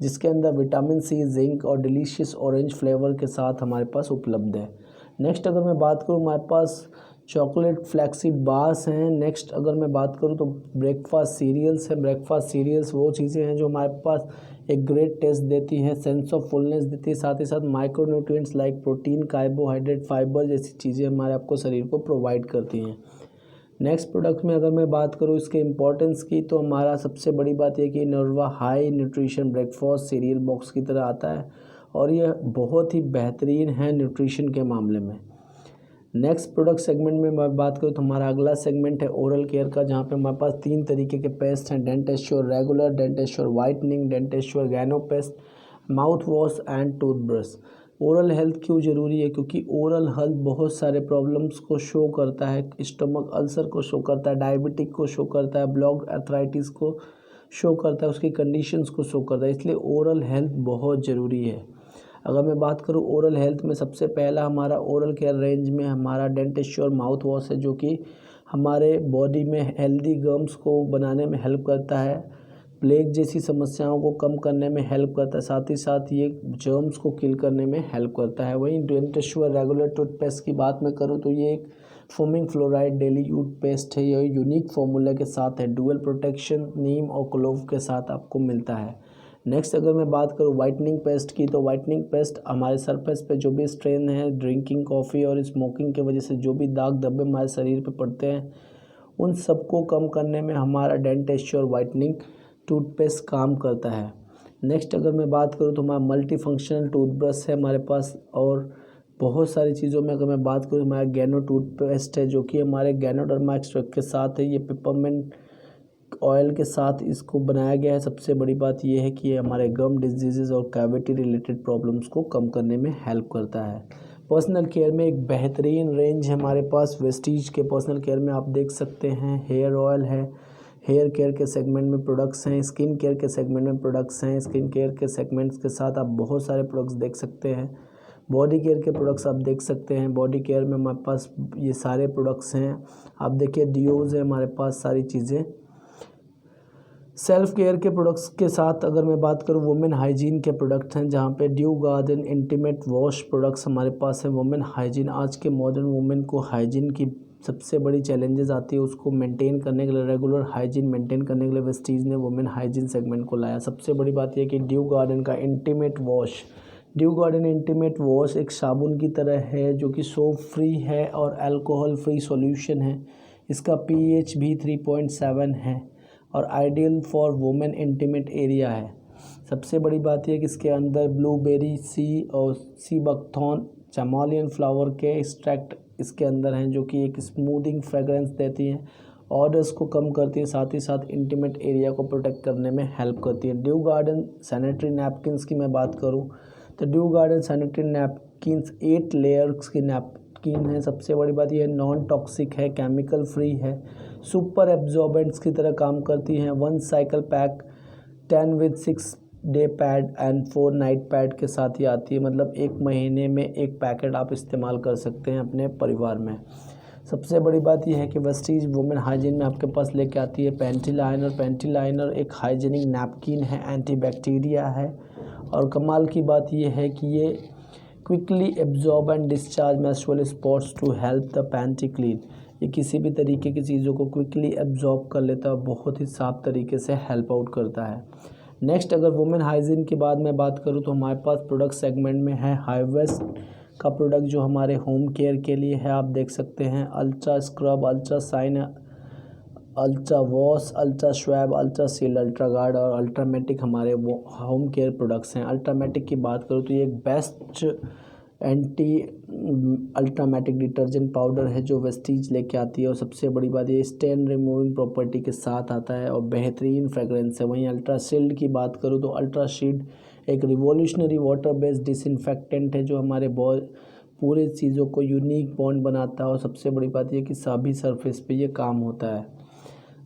A: जिसके अंदर विटामिन C, जिंक और डिलीशियस ऑरेंज फ्लेवर के साथ हमारे पास उपलब्ध है। नेक्स्ट अगर मैं बात करूँ हमारे पास चॉकलेट फ्लैक्सीड बार्स हैं। नेक्स्ट अगर मैं बात करूँ तो ब्रेकफास्ट सीरियल्स हैं। ब्रेकफास्ट सीरियल्स वो चीज़ें हैं जो हमारे पास एक ग्रेट टेस्ट देती हैं, सेंस ऑफ फुलनेस देती है, साथ ही साथ micronutrients like protein, carbohydrate, fibre जैसी चीज़ें हमारे आपको शरीर को प्रोवाइड करती हैं। नेक्स्ट प्रोडक्ट में अगर मैं बात करूँ इसके इम्पोर्टेंस की, तो हमारा सबसे बड़ी बात यह कि Innova high nutrition breakfast cereal box की तरह आता है और यह बहुत ही बेहतरीन है न्यूट्रिशन के मामले में। नेक्स्ट प्रोडक्ट सेगमेंट में मैं बात करूँ तो हमारा अगला सेगमेंट है ओरल केयर का, जहाँ पे हमारे पास 3 तरीके के पेस्ट हैं, dent assure regular, dent assure whitening, dent assure gano paste, mouth wash and toothbrush. Oral health क्यों ज़रूरी है? क्योंकि ओरल हेल्थ बहुत सारे प्रॉब्लम्स को शो करता है, स्टमक अल्सर को शो करता है, डायबिटिक को शो करता है, ब्लॉक्ड आर्थराइटिस को शो करता है, उसकी कंडीशंस को शो करता है, इसलिए ओरल हेल्थ बहुत ज़रूरी है। अगर मैं बात करूं ओरल हेल्थ में, सबसे पहला हमारा ओरल केयर रेंज में हमारा डेंट एश्योर माउथ वॉश है, जो कि हमारे बॉडी में हेल्दी गम्स को बनाने में हेल्प करता है, प्लेग जैसी समस्याओं को कम करने में हेल्प करता है, साथ ही साथ ये जर्म्स को किल करने में हेल्प करता है। वहीं डेंट एश्योर रेगुलर टूथपेस्ट की बात मैं करूँ तो ये एक foaming fluoride daily use paste है, ये यूनिक फॉर्मूला के साथ है, डुअल प्रोटेक्शन नीम और क्लोव के साथ आपको मिलता है। नेक्स्ट अगर मैं बात करूँ वाइटनिंग पेस्ट की, तो वाइटनिंग पेस्ट हमारे सरफेस पे जो भी स्ट्रेन है, ड्रिंकिंग कॉफ़ी और स्मोकिंग की वजह से जो भी दाग धब्बे हमारे शरीर पे पड़ते हैं, उन सबको कम करने में हमारा डेंट एश्योर वाइटनिंग टूथपेस्ट काम करता है। नेक्स्ट अगर मैं बात करूँ तो हमारा मल्टी फंक्शनल टूथब्रश है हमारे पास, और बहुत सारी चीज़ों में अगर मैं बात करूँ हमारा गैनो टूथपेस्ट है, जो कि हमारे गैनोडर्मा एक्सट्रैक्ट के साथ है, ये पेपरमिंट ऑयल के साथ इसको बनाया गया है। सबसे बड़ी बात यह है कि ये हमारे गम डिजीज़ और कैविटी रिलेटेड प्रॉब्लम्स को कम करने में हेल्प करता है। पर्सनल केयर में एक बेहतरीन रेंज है हमारे पास वेस्टीज के। पर्सनल केयर में आप देख सकते हैं हेयर ऑयल है, हेयर केयर के सेगमेंट में प्रोडक्ट्स हैं, स्किन केयर के सेगमेंट में प्रोडक्ट्स हैं, स्किन केयर के सेगमेंट्स के साथ आप बहुत सारे प्रोडक्ट्स देख सकते हैं। बॉडी केयर के प्रोडक्ट्स आप देख सकते हैं। बॉडी केयर में हमारे पास ये सारे प्रोडक्ट्स हैं। आप देखिए डिओज है हमारे पास, सारी चीज़ें। सेल्फ केयर के प्रोडक्ट्स के साथ अगर मैं बात करूँ, वुमेन हाइजीन के प्रोडक्ट हैं, जहाँ पे due garden intimate wash products हमारे पास है। वुमेन हाइजीन, आज के मॉडर्न वुमेन को हाइजीन की सबसे बड़ी चैलेंजेस आती है, उसको मेंटेन करने के लिए, रेगुलर हाइजीन मेंटेन करने के लिए वेस्टीज ने वुमेन हाइजीन सेगमेंट को लाया। सबसे बड़ी बात यह कि ड्यू गार्डन का intimate wash, due garden intimate wash एक साबुन की तरह है जो कि सोप फ्री है और अल्कोहल फ्री सॉल्यूशन है। इसका pH भी 3.7 है और ideal for women intimate area है। सबसे बड़ी बात यह कि इसके अंदर ब्लूबेरी सी और सी बकथॉर्न चैमोलियन फ्लावर के एक्सट्रैक्ट इसके अंदर हैं, जो कि एक स्मूथिंग फ्रेगरेंस देती हैं, ऑर्डर्स को कम करती है, साथ ही साथ इंटीमेट एरिया को प्रोटेक्ट करने में हेल्प करती है। ड्यू गार्डन सैनिटरी नैपकिन्स की मैं बात करूं तो due garden sanitary napkins 8 layers की नैपकिन है। सबसे बड़ी बात यह नॉन टॉक्सिक है, केमिकल फ्री है, सुपर एब्जॉर्बेंट्स की तरह काम करती हैं। 1 cycle pack 10 with 6 day pad and 4 night pad के साथ ही आती है। मतलब 1 महीने में 1 पैकेट आप इस्तेमाल कर सकते हैं अपने परिवार में। सबसे बड़ी बात यह है कि वेस्टीज वुमेन हाइजीन में आपके पास लेके आती है पैंटी लाइनर। पैंटी लाइनर एक हाइजीनिक नैपकिन है, एंटीबैक्टीरिया है, और कमाल की बात यह है कि ये quickly absorb and discharge menstrual spots to help the panty clean. ये किसी भी तरीके की चीज़ों को क्विकली एब्जॉर्ब कर लेता है और बहुत ही साफ तरीके से हेल्प आउट करता है। नेक्स्ट अगर वुमेन हाइजीन के बाद मैं बात करूँ तो हमारे पास प्रोडक्ट सेगमेंट में है हाईवेस्ट का प्रोडक्ट जो हमारे होम केयर के लिए है। आप देख सकते हैं ultra scrub, ultra shine, ultra wash, ultra swab, ultra seal, ultra guard और अल्ट्रामेटिक हमारे वो होम केयर प्रोडक्ट्स हैं। अल्ट्रामेटिक की बात करूँ तो ये एक बेस्ट एंटी अल्ट्रामेटिक डिटर्जेंट पाउडर है जो वेस्टीज लेके आती है, और सबसे बड़ी बात ये स्टेन रिमूविंग प्रॉपर्टी के साथ आता है और बेहतरीन फ्रेगरेंस है। वहीं अल्ट्रा शील्ड की बात करूँ तो अल्ट्रा शील्ड एक रिवॉल्यूशनरी वाटर बेस्ड डिसइंफेक्टेंट है जो हमारे पूरे चीज़ों को यूनिक बॉन्ड बनाता है, और सबसे बड़ी बात यह कि सभी सरफेस पे ये काम होता है।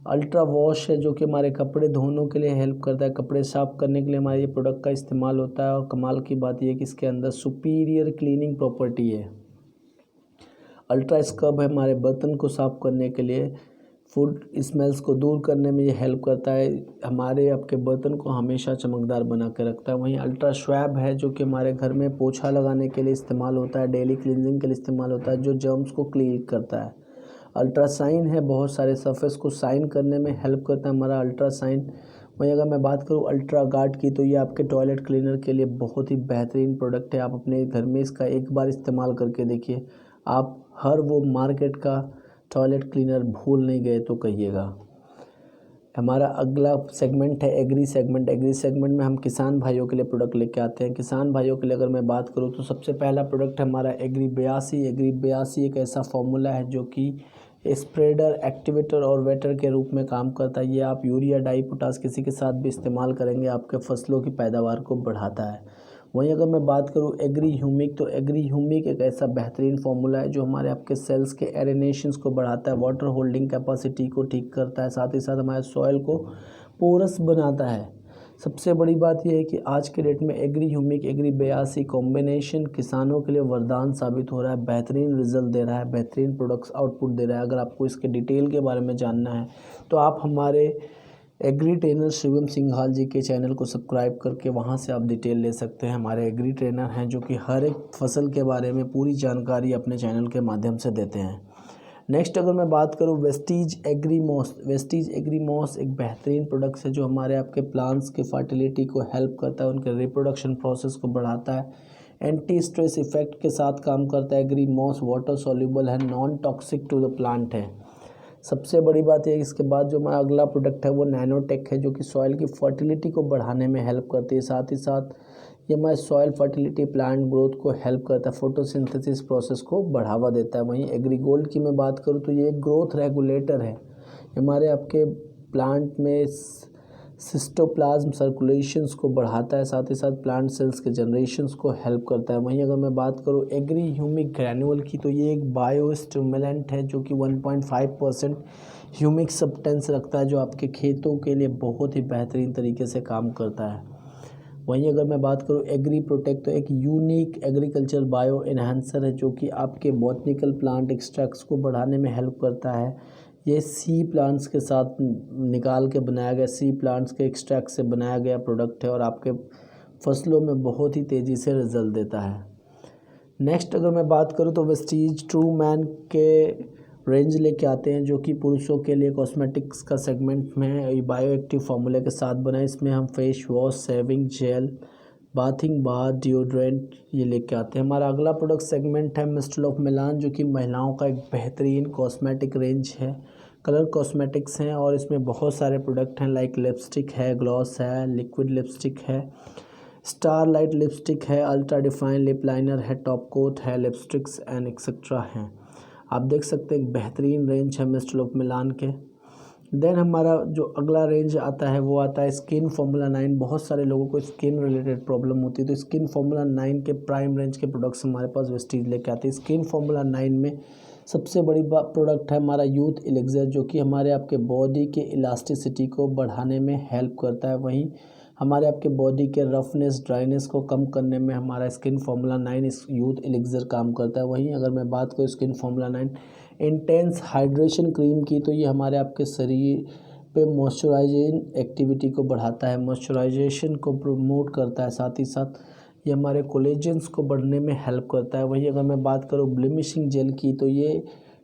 A: अल्ट्रा वॉश है जो कि हमारे कपड़े धोने के लिए हेल्प करता है, कपड़े साफ़ करने के लिए हमारे ये प्रोडक्ट का इस्तेमाल होता है, और कमाल की बात यह है कि इसके अंदर सुपीरियर क्लीनिंग प्रॉपर्टी है। अल्ट्रा स्क्रब है हमारे बर्तन को साफ़ करने के लिए, फूड स्मेल्स को दूर करने में ये हेल्प करता है, हमारे आपके बर्तन को हमेशा चमकदार बना के रखता है। वहीं अल्ट्रा स्वैब है जो कि हमारे घर में पोछा लगाने के लिए इस्तेमाल होता है, डेली क्लींजिंग के लिए इस्तेमाल होता है, जो जर्म्स को क्लीन करता है। अल्ट्रा साइन है, बहुत सारे सरफेस को साइन करने में हेल्प करता है हमारा अल्ट्रा साइन। वहीं अगर मैं बात करूँ अल्ट्रा गार्ड की तो ये आपके टॉयलेट क्लीनर के लिए बहुत ही बेहतरीन प्रोडक्ट है। आप अपने घर में इसका एक बार इस्तेमाल करके देखिए, आप हर वो मार्केट का टॉयलेट क्लीनर भूल नहीं गए तो कहिएगा। हमारा अगला सेगमेंट है एग्री सेगमेंट। एग्री सेगमेंट में हम किसान भाइयों के लिए प्रोडक्ट लेके आते हैं। किसान भाइयों के लिए अगर मैं बात करूं तो सबसे पहला प्रोडक्ट है हमारा एग्री 82। एग्री 82 एक ऐसा फॉर्मूला है जो कि स्प्रेडर, एक्टिवेटर और वेटर के रूप में काम करता है। ये आप यूरिया, डाई, पोटास किसी के साथ भी इस्तेमाल करेंगे, आपके फसलों की पैदावार को बढ़ाता है। वहीं अगर मैं बात करूं एग्री ह्यूमिक, तो एग्री ह्यूमिक एक ऐसा बेहतरीन फार्मूला है जो हमारे आपके सेल्स के एरेनेशंस को बढ़ाता है, वाटर होल्डिंग कैपेसिटी को ठीक करता है, साथ ही साथ हमारे सॉइल को पोरस बनाता है। सबसे बड़ी बात यह है कि आज के डेट में एग्री ह्यूमिक, एग्री 82 कॉम्बिनेशन किसानों के लिए वरदान साबित हो रहा है, बेहतरीन रिजल्ट दे रहा है, बेहतरीन प्रोडक्ट्स आउटपुट दे रहा है। अगर आपको इसके डिटेल के बारे में जानना है तो आप हमारे एग्री ट्रेनर शिवम सिंघाल जी के चैनल को सब्सक्राइब करके वहां से आप डिटेल ले सकते हैं। हमारे एग्री ट्रेनर हैं जो कि हर एक फसल के बारे में पूरी जानकारी अपने चैनल के माध्यम से देते हैं। नेक्स्ट अगर मैं बात करूं Vestige agri moss. Vestige agri moss एक बेहतरीन प्रोडक्ट है जो हमारे आपके प्लांट्स के फर्टिलिटी को हेल्प करता है, उनके रिप्रोडक्शन प्रोसेस को बढ़ाता है, एंटी स्ट्रेस इफेक्ट के साथ काम करता है। एग्री मॉस वाटर सॉल्युबल है, non toxic to the plant है। सबसे बड़ी बात है इसके बाद जो हमारा अगला प्रोडक्ट है वो नैनोटेक है जो कि सॉइल की फर्टिलिटी को बढ़ाने में हेल्प करती है, साथ ही साथ ये हमारे सॉइल फर्टिलिटी, प्लांट ग्रोथ को हेल्प करता है, फोटोसिंथेसिस प्रोसेस को बढ़ावा देता है। वहीं एग्री गोल्ड की मैं बात करूँ तो ये एक ग्रोथ रेगुलेटर है, हमारे आपके प्लांट में सिस्टोप्लाज्म सर्कुलेशंस को बढ़ाता है, साथ ही साथ प्लांट सेल्स के जनरेशंस को हेल्प करता है। वहीं अगर मैं बात करूं एग्री ह्यूमिक ग्रैन्यूल की तो ये एक बायो स्टिमुलेंट है जो कि 1.5% ह्यूमिक सब्सटेंस रखता है, जो आपके खेतों के लिए बहुत ही बेहतरीन तरीके से काम करता है। वहीं अगर मैं बात करूँ एग्री प्रोटेक्ट, तो एक यूनिक एग्रीकल्चर बायो इन्हांसर है जो कि आपके बॉटनिकल प्लांट एक्सट्रैक्ट्स को बढ़ाने में हेल्प करता है। ये सी प्लांट्स के साथ निकाल के बनाया गया, सी प्लांट्स के एक्सट्रैक्ट से बनाया गया प्रोडक्ट है और आपके फसलों में बहुत ही तेज़ी से रिजल्ट देता है। नेक्स्ट अगर मैं बात करूँ तो वेस्टीज ट्रू मैन के रेंज लेके आते हैं जो कि पुरुषों के लिए कॉस्मेटिक्स का सेगमेंट में है। ये बायो एक्टिव फार्मूले के साथ बना है। इसमें हम face wash, shaving jail, bathing bar, deodorant ये लेके आते हैं। हमारा अगला प्रोडक्ट सेगमेंट है मिस्टर ऑफ मिलान जो कि महिलाओं का एक बेहतरीन कॉस्मेटिक रेंज है। कलर कॉस्मेटिक्स हैं और इसमें बहुत सारे प्रोडक्ट हैं लाइक लिपस्टिक है, ग्लॉस है, लिक्विड लिपस्टिक है, स्टार लाइट लिपस्टिक है, अल्ट्रा डिफाइन लिप लाइनर है, टॉप कोट है, लिपस्टिक्स एंड एक्सेट्रा हैं। आप देख सकते हैं एक बेहतरीन रेंज है मिस्टर ऑफ मिलान के। देन हमारा जो अगला रेंज आता है वो आता है स्किन फार्मूला 9। बहुत सारे लोगों को स्किन रिलेटेड प्रॉब्लम होती है तो स्किन फार्मूला 9 के प्राइम रेंज के प्रोडक्ट्स हमारे पास वेस्टीज लेके आते हैं। स्किन फार्मूला 9 में सबसे बड़ी प्रोडक्ट है हमारा यूथ एलिक्सर जो कि हमारे आपके बॉडी के इलास्टिसिटी को बढ़ाने में हेल्प करता है। वहीं हमारे आपके बॉडी के रफनेस, ड्राइनेस को कम करने में हमारा स्किन फार्मूला 9 इस यूथ एलिक्सर काम करता है। वहीं अगर मैं बात करूँ skin formula 9 intense hydration cream की, तो ये हमारे आपके शरीर पे मॉइस्चराइजिंग एक्टिविटी को बढ़ाता है, मॉइस्चराइजेशन को प्रमोट करता है, साथ ही साथ ये हमारे कोलेजन्स को बढ़ने में हेल्प करता है। वहीं अगर मैं बात करूँ ब्लीमिशिंग जेल की, तो ये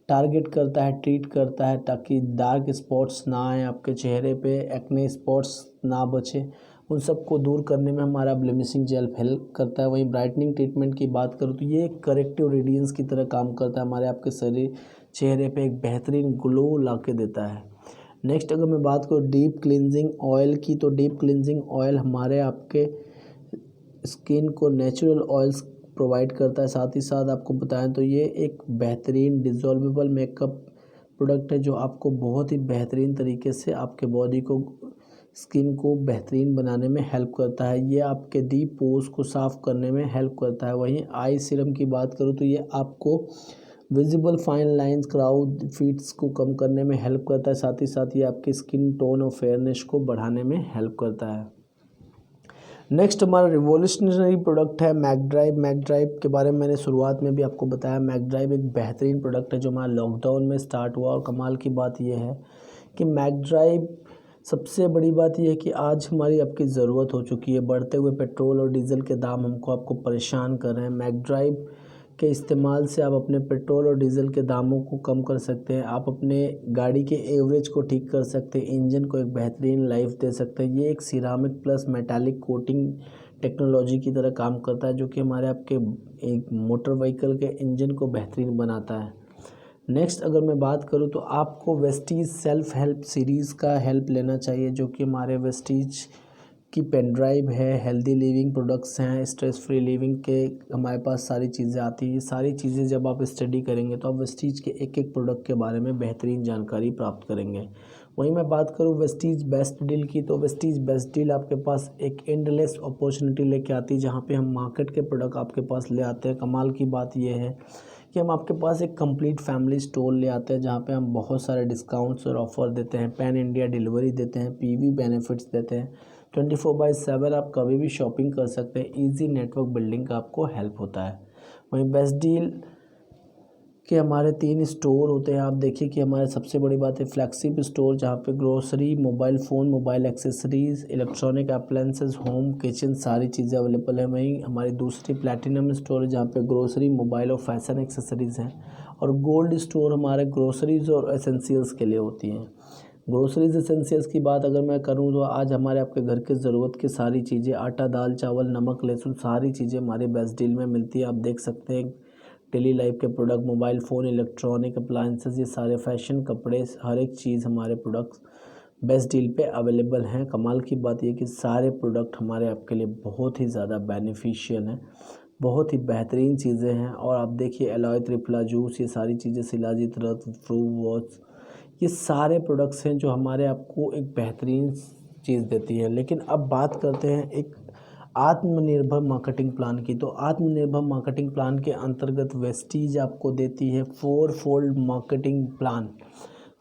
A: टारगेट करता है, ट्रीट करता है ताकि डार्क स्पॉट्स ना आए आपके चेहरे पे, एक्ने स्पॉट्स ना बचे, उन सबको दूर करने में हमारा ब्लीमिशिंग जेल हेल्प करता है। वहीं ब्राइटनिंग ट्रीटमेंट की बात करूँ तो ये एक करेक्टिव रेडियंस की तरह काम करता है, हमारे आपके शरीर चेहरे पे एक बेहतरीन ग्लो ला के देता है। नेक्स्ट अगर मैं बात करूँ डीप क्लिनजिंग ऑयल की, तो डीप क्लिनजिंग ऑयल हमारे आपके स्किन को नेचुरल ऑयल्स प्रोवाइड करता है। साथ ही साथ आपको बताएं तो ये एक बेहतरीन डिज़ोल्वेबल मेकअप प्रोडक्ट है जो आपको बहुत ही बेहतरीन तरीके से आपके बॉडी को, स्किन को बेहतरीन बनाने में हेल्प करता है। ये आपके डीप पोर्स को साफ़ करने में हेल्प करता है। वहीं आई सीरम की बात करूँ तो ये आपको visible fine lines, crowd feets को कम करने में हेल्प करता है। साथ ही साथ ये आपकी स्किन टोन और फेयरनेस को बढ़ाने में हेल्प करता है। नेक्स्ट हमारा रिवोल्यूशनरी प्रोडक्ट है मैकड्राइव। मैकड्राइव के बारे में मैंने शुरुआत में भी आपको बताया। मैकड्राइव एक बेहतरीन प्रोडक्ट है जो हमारा लॉकडाउन में स्टार्ट हुआ और कमाल की बात यह है कि मैकड्राइव, सबसे बड़ी बात यह है कि आज हमारी आपकी ज़रूरत हो चुकी है। बढ़ते हुए पेट्रोल और डीजल के दाम आपको परेशान कर रहे हैं। मैकड्राइव के इस्तेमाल से आप अपने पेट्रोल और डीजल के दामों को कम कर सकते हैं। आप अपने गाड़ी के एवरेज को ठीक कर सकते हैं, इंजन को एक बेहतरीन लाइफ दे सकते हैं। ये एक ceramic plus metallic coating technology की तरह काम करता है जो कि हमारे आपके एक मोटर व्हीकल के इंजन को बेहतरीन बनाता है। नेक्स्ट अगर मैं बात करूं तो आपको वेस्टीज सेल्फ हेल्प सीरीज़ का हेल्प लेना चाहिए जो कि हमारे वेस्टीज की पेन ड्राइव है, हेल्दी लिविंग प्रोडक्ट्स हैं, स्ट्रेस फ्री लिविंग के हमारे पास सारी चीज़ें आती हैं। ये सारी चीज़ें जब आप स्टडी करेंगे तो आप वेस्टीज के एक एक प्रोडक्ट के बारे में बेहतरीन जानकारी प्राप्त करेंगे। वहीं मैं बात करूँ वेस्टीज बेस्ट डील की, तो वेस्टीज बेस्ट डील आपके पास एक एंडलेस अपॉर्चुनिटी लेके आती है जहाँ पे हम मार्केट के प्रोडक्ट आपके पास ले आते हैं। कमाल की बात यह है कि हम आपके पास एक कंप्लीट फैमिली स्टोर ले आते हैं जहाँ पे हम बहुत सारे डिस्काउंट्स और ऑफ़र देते हैं, पैन इंडिया डिलीवरी देते हैं, पीवी बेनिफिट्स देते हैं। 24/7 आप कभी भी शॉपिंग कर सकते हैं। इजी नेटवर्क बिल्डिंग का आपको हेल्प होता है। वहीं बेस्ट डील के हमारे 3 स्टोर होते हैं। आप देखिए कि हमारे सबसे बड़ी बात है फ्लैगशिप स्टोर जहाँ पे grocery, mobile phone, mobile accessories, electronic appliances, home kitchen सारी चीज़ें अवेलेबल है। वहीं हमारी दूसरी प्लैटिनम स्टोर है जहाँ पे ग्रोसरी, मोबाइल और फैशन एक्सेसरीज़ हैं। और गोल्ड स्टोर हमारे ग्रोसरीज़ और एसेंशियल्स के लिए होती हैं। ग्रोसरीज एसेंशियल्स की बात अगर मैं करूं तो आज हमारे आपके घर के ज़रूरत की सारी चीज़ें, आटा, दाल, चावल, नमक, लहसुन, सारी चीज़ें हमारे बेस्ट डील में मिलती है। आप देख सकते हैं डेली लाइफ के product, mobile phone, electronic appliances, ये सारे फैशन, कपड़े, हर एक चीज़ हमारे प्रोडक्ट्स बेस्ट डील पे अवेलेबल हैं। कमाल की बात यह कि सारे प्रोडक्ट हमारे आपके लिए बहुत ही ज़्यादा बेनिफिशियल हैं, बहुत ही बेहतरीन चीज़ें हैं। और आप देखिए एलॉय, त्रिफला जूस, ये सारी चीज़ें, शिलाजीत रत्न, फ्रू वॉच, ये सारे प्रोडक्ट्स हैं जो हमारे आपको एक बेहतरीन चीज़ देती है। लेकिन अब बात करते हैं एक आत्मनिर्भर मार्केटिंग प्लान की। तो आत्मनिर्भर मार्केटिंग प्लान के अंतर्गत वेस्टीज आपको देती है 4 fold marketing plan.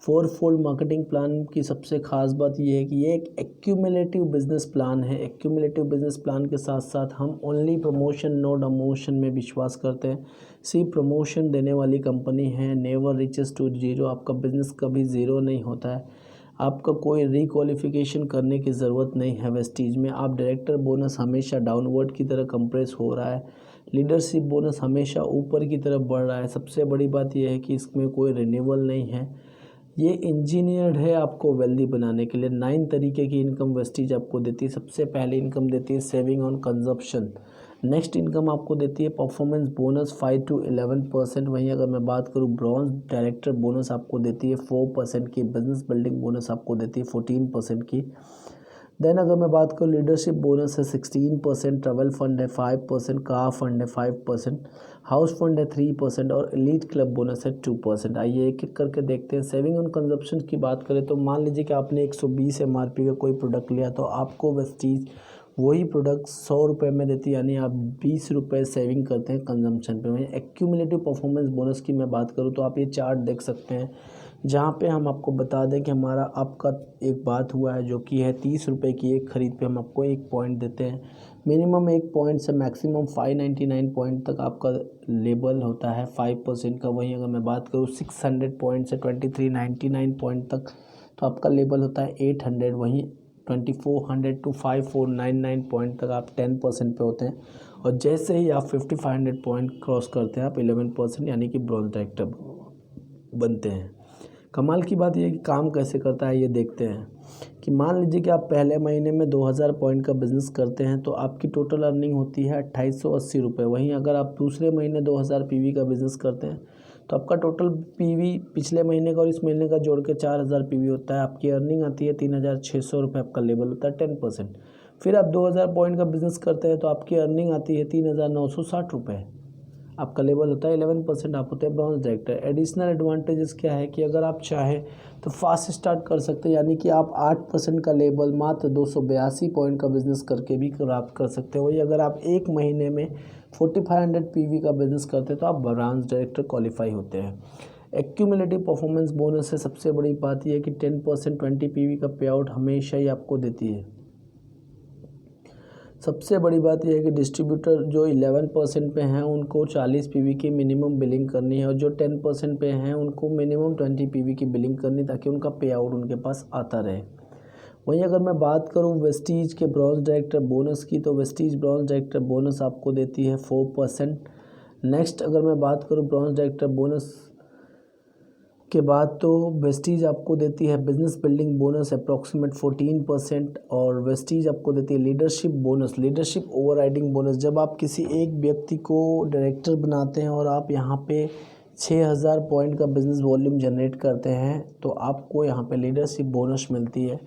A: Four fold marketing plan की सबसे ख़ास बात यह है कि ये एक एक्यूमुलेटिव बिजनेस प्लान है। एक्यूमुलेटिव बिजनेस प्लान के साथ साथ हम ओनली प्रमोशन नो डमोशन में विश्वास करते हैं। सिर्फ प्रमोशन देने वाली कंपनी है। नेवर रिचेस टू जीरो, आपका बिजनेस कभी ज़ीरो नहीं होता है। आपका कोई रिक्वालिफिकेशन करने की ज़रूरत नहीं है। वेस्टीज में आप डायरेक्टर बोनस हमेशा डाउनवर्ड की तरह कंप्रेस हो रहा है। लीडरशिप बोनस हमेशा ऊपर की तरफ बढ़ रहा है। सबसे बड़ी बात यह है कि इसमें कोई रिन्यूअल नहीं है। ये इंजीनियर्ड है आपको वेल्दी बनाने के लिए। 9 तरीके की इनकम वेस्टीज आपको देती है। सबसे पहले इनकम देती है saving on consumption. Next income आपको देती है परफॉर्मेंस बोनस 5 to 11%। वहीं अगर मैं बात करूँ ब्रॉन्ज डायरेक्टर बोनस आपको देती है 4% की। बिजनेस बिल्डिंग बोनस आपको देती है 14% की। देन अगर मैं बात करूँ लीडरशिप बोनस है 16%, ट्रैवल फंड है 5%, कार फंड है 5%, हाउस फंड है 3% और एलीट क्लब बोनस है 2%। आइए एक एक करके देखते हैं। सेविंग ऑन कंजप्शन की बात करें तो मान लीजिए कि आपने 120 MRP का कोई प्रोडक्ट लिया तो आपको वेस्टीज वही प्रोडक्ट 100 रुपये में देती है, यानी आप 20 रुपये सेविंग करते हैं कंजम्पशन पे। वहीं एक्यूमुलेटिव परफॉर्मेंस बोनस की मैं बात करूँ तो आप ये चार्ट देख सकते हैं, जहाँ पे हम आपको बता दें कि हमारा आपका एक बात हुआ है जो कि है 30 रुपये की एक खरीद पे हम आपको 1 पॉइंट देते हैं। मिनिमम 1 पॉइंट से मैक्सिमम 599 पॉइंट तक आपका लेबल होता है 5% का। वहीं अगर मैं बात करूँ 600 पॉइंट से 2399 पॉइंट तक तो आपका लेबल होता है 800। वहीं 2400 to 5499 पॉइंट तक आप 10% पे होते हैं। और जैसे ही आप 5500 पॉइंट क्रॉस करते हैं आप 11% यानी कि ब्रॉन्ज डायरेक्टर बनते हैं। कमाल की बात यह है कि काम कैसे करता है ये देखते हैं कि मान लीजिए कि आप पहले महीने में 2000 पॉइंट का बिज़नेस करते हैं तो आपकी टोटल अर्निंग होती है 2880 रुपये। वहीं अगर आप दूसरे महीने 2000 PV का बिज़नेस करते हैं तो आपका टोटल PV पिछले महीने का और इस महीने का जोड़ के 4000 PV होता है। आपकी अर्निंग आती है 3600 रुपये, आपका लेवल होता है 10%। फिर आप 2000 पॉइंट का बिज़नेस करते हैं तो आपकी अर्निंग आती है 3960 रुपये, आपका लेवल होता है 11%, आप होते हैं ब्रॉन्ज डायरेक्टर। एडिशनल एडवांटेजेस क्या है कि अगर आप चाहें तो फास्ट स्टार्ट कर सकते हैं, यानी कि आप 8% का लेवल मात्र 282 पॉइंट का बिजनेस करके भी प्राप्त कर सकते हैं। वही अगर आप एक महीने में 4500 PV का बिजनेस करते हैं तो आप ब्रांच डायरेक्टर क्वालिफाई होते हैं। एक्यूमुलेटिव परफॉर्मेंस बोनस से सबसे बड़ी बात यह है कि 10% 20 PV का पे आउट हमेशा ही आपको देती है। सबसे बड़ी बात यह है कि डिस्ट्रीब्यूटर जो 11% पे हैं उनको 40 PV की मिनिमम बिलिंग करनी है और जो 10% पे हैं उनको मिनिमम 20 PV की बिलिंग करनी, ताकि उनका पे आउट उनके पास आता रहे। वहीं अगर मैं बात करूं वेस्टीज के ब्रॉन्ज डायरेक्टर बोनस की तो वेस्टीज ब्रॉन्ज डायरेक्टर बोनस आपको देती है 4%। नेक्स्ट अगर मैं बात करूं ब्रॉन्ज डायरेक्टर बोनस के बाद तो वेस्टीज आपको देती है बिजनेस बिल्डिंग बोनस अप्रॉक्सीमेट 14% और वेस्टीज आपको देती है leadership bonus, leadership overriding bonus. जब आप किसी एक व्यक्ति को डायरेक्टर बनाते हैं और आप यहाँ पे 6000 पॉइंट का बिजनेस वॉल्यूम जनरेट करते हैं तो आपको यहाँ पे लीडरशिप बोनस मिलती है।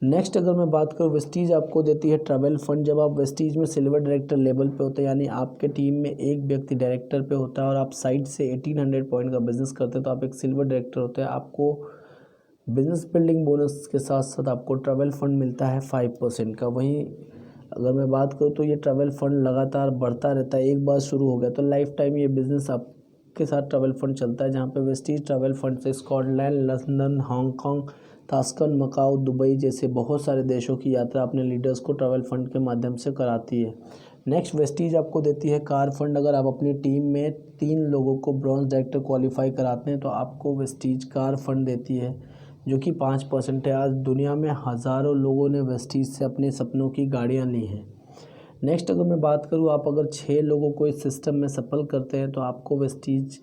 A: नेक्स्ट अगर मैं बात करूँ वेस्टीज आपको देती है ट्रैवल फंड। जब आप वेस्टीज में सिल्वर डायरेक्टर लेवल पे होते हैं, यानी आपके टीम में एक व्यक्ति डायरेक्टर पे होता है और आप साइड से 1800 पॉइंट का बिजनेस करते हैं तो आप एक सिल्वर डायरेक्टर होते हैं। आपको बिजनेस बिल्डिंग बोनस के साथ साथ आपको ट्रैवल फंड मिलता है 5% का। वहीं अगर मैं बात करूँ तो ये ट्रैवल फंड लगातार बढ़ता रहता है, एक बार शुरू हो गया तो लाइफ टाइम ये बिज़नेस आपके साथ ट्रैवल फंड चलता है। जहाँ पे वेस्टीज ट्रैवल फंड से स्कॉटलैंड, लंदन, हांगकांग, तास्कन, मकाऊ, दुबई जैसे बहुत सारे देशों की यात्रा अपने लीडर्स को ट्रैवल फंड के माध्यम से कराती है। नेक्स्ट वेस्टीज आपको देती है कार फंड। अगर आप अपनी टीम में 3 लोगों को ब्रॉन्ज डायरेक्टर क्वालिफाई कराते हैं तो आपको वेस्टीज कार फंड देती है जो कि 5% है। आज दुनिया में हज़ारों लोगों ने वेस्टीज से अपने सपनों की गाड़ियाँ ली हैं। नेक्स्ट अगर मैं बात करूँ, आप अगर 6 लोगों को इस सिस्टम में सफल करते हैं तो आपको वेस्टीज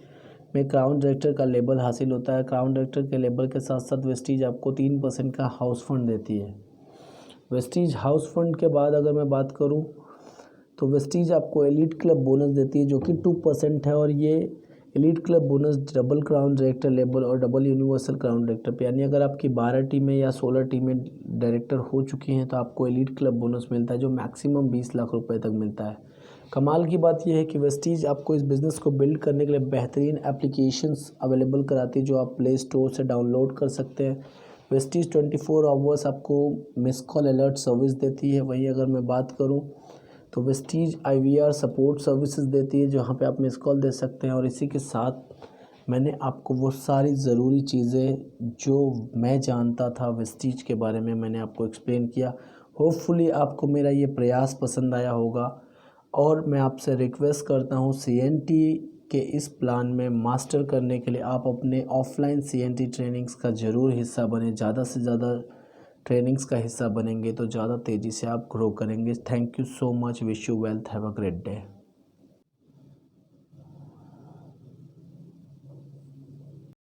A: में क्राउन डायरेक्टर का लेबल हासिल होता है। क्राउन डायरेक्टर के लेबल के साथ साथ वेस्टीज आपको 3% का हाउस फंड देती है। वेस्टीज हाउस फंड के बाद अगर मैं बात करूं तो वेस्टीज आपको एलीट क्लब बोनस देती है जो कि 2% है और ये elite club bonus double crown director label और डबल यूनिवर्सल क्राउन डायरेक्टर पे, यानी अगर आपकी 12 टीमें या 16 टीमें डायरेक्टर हो चुकी हैं तो आपको एलीट क्लब बोनस मिलता है जो मैक्सिमम 20 लाख रुपए तक मिलता है। कमाल की बात यह है कि वेस्टीज आपको इस बिज़नेस को बिल्ड करने के लिए बेहतरीन एप्लीकेशंस अवेलेबल कराती है जो आप प्ले स्टोर से डाउनलोड कर सकते हैं। वेस्टीज 24 आवर्स आपको मिस कॉल अलर्ट सर्विस देती है। वहीं अगर मैं बात करूं तो वेस्टीज IVR सपोर्ट सर्विसेज देती है जहां पे आप मिस कॉल दे सकते हैं और इसी के साथ मैंने आपको वो सारी ज़रूरी चीज़ें जो मैं जानता था वेस्टीज के बारे में मैंने आपको एक्सप्लेन किया। होपफुली आपको मेरा ये प्रयास पसंद आया होगा और मैं आपसे रिक्वेस्ट करता हूँ सीएनटी के इस प्लान में मास्टर करने के लिए आप अपने ऑफलाइन सीएनटी ट्रेनिंग्स का ज़रूर हिस्सा बने। ज़्यादा से ज़्यादा ट्रेनिंग्स का हिस्सा बनेंगे तो ज़्यादा तेज़ी से आप ग्रो करेंगे। Thank you so much. Wish you wealth. Have a great day.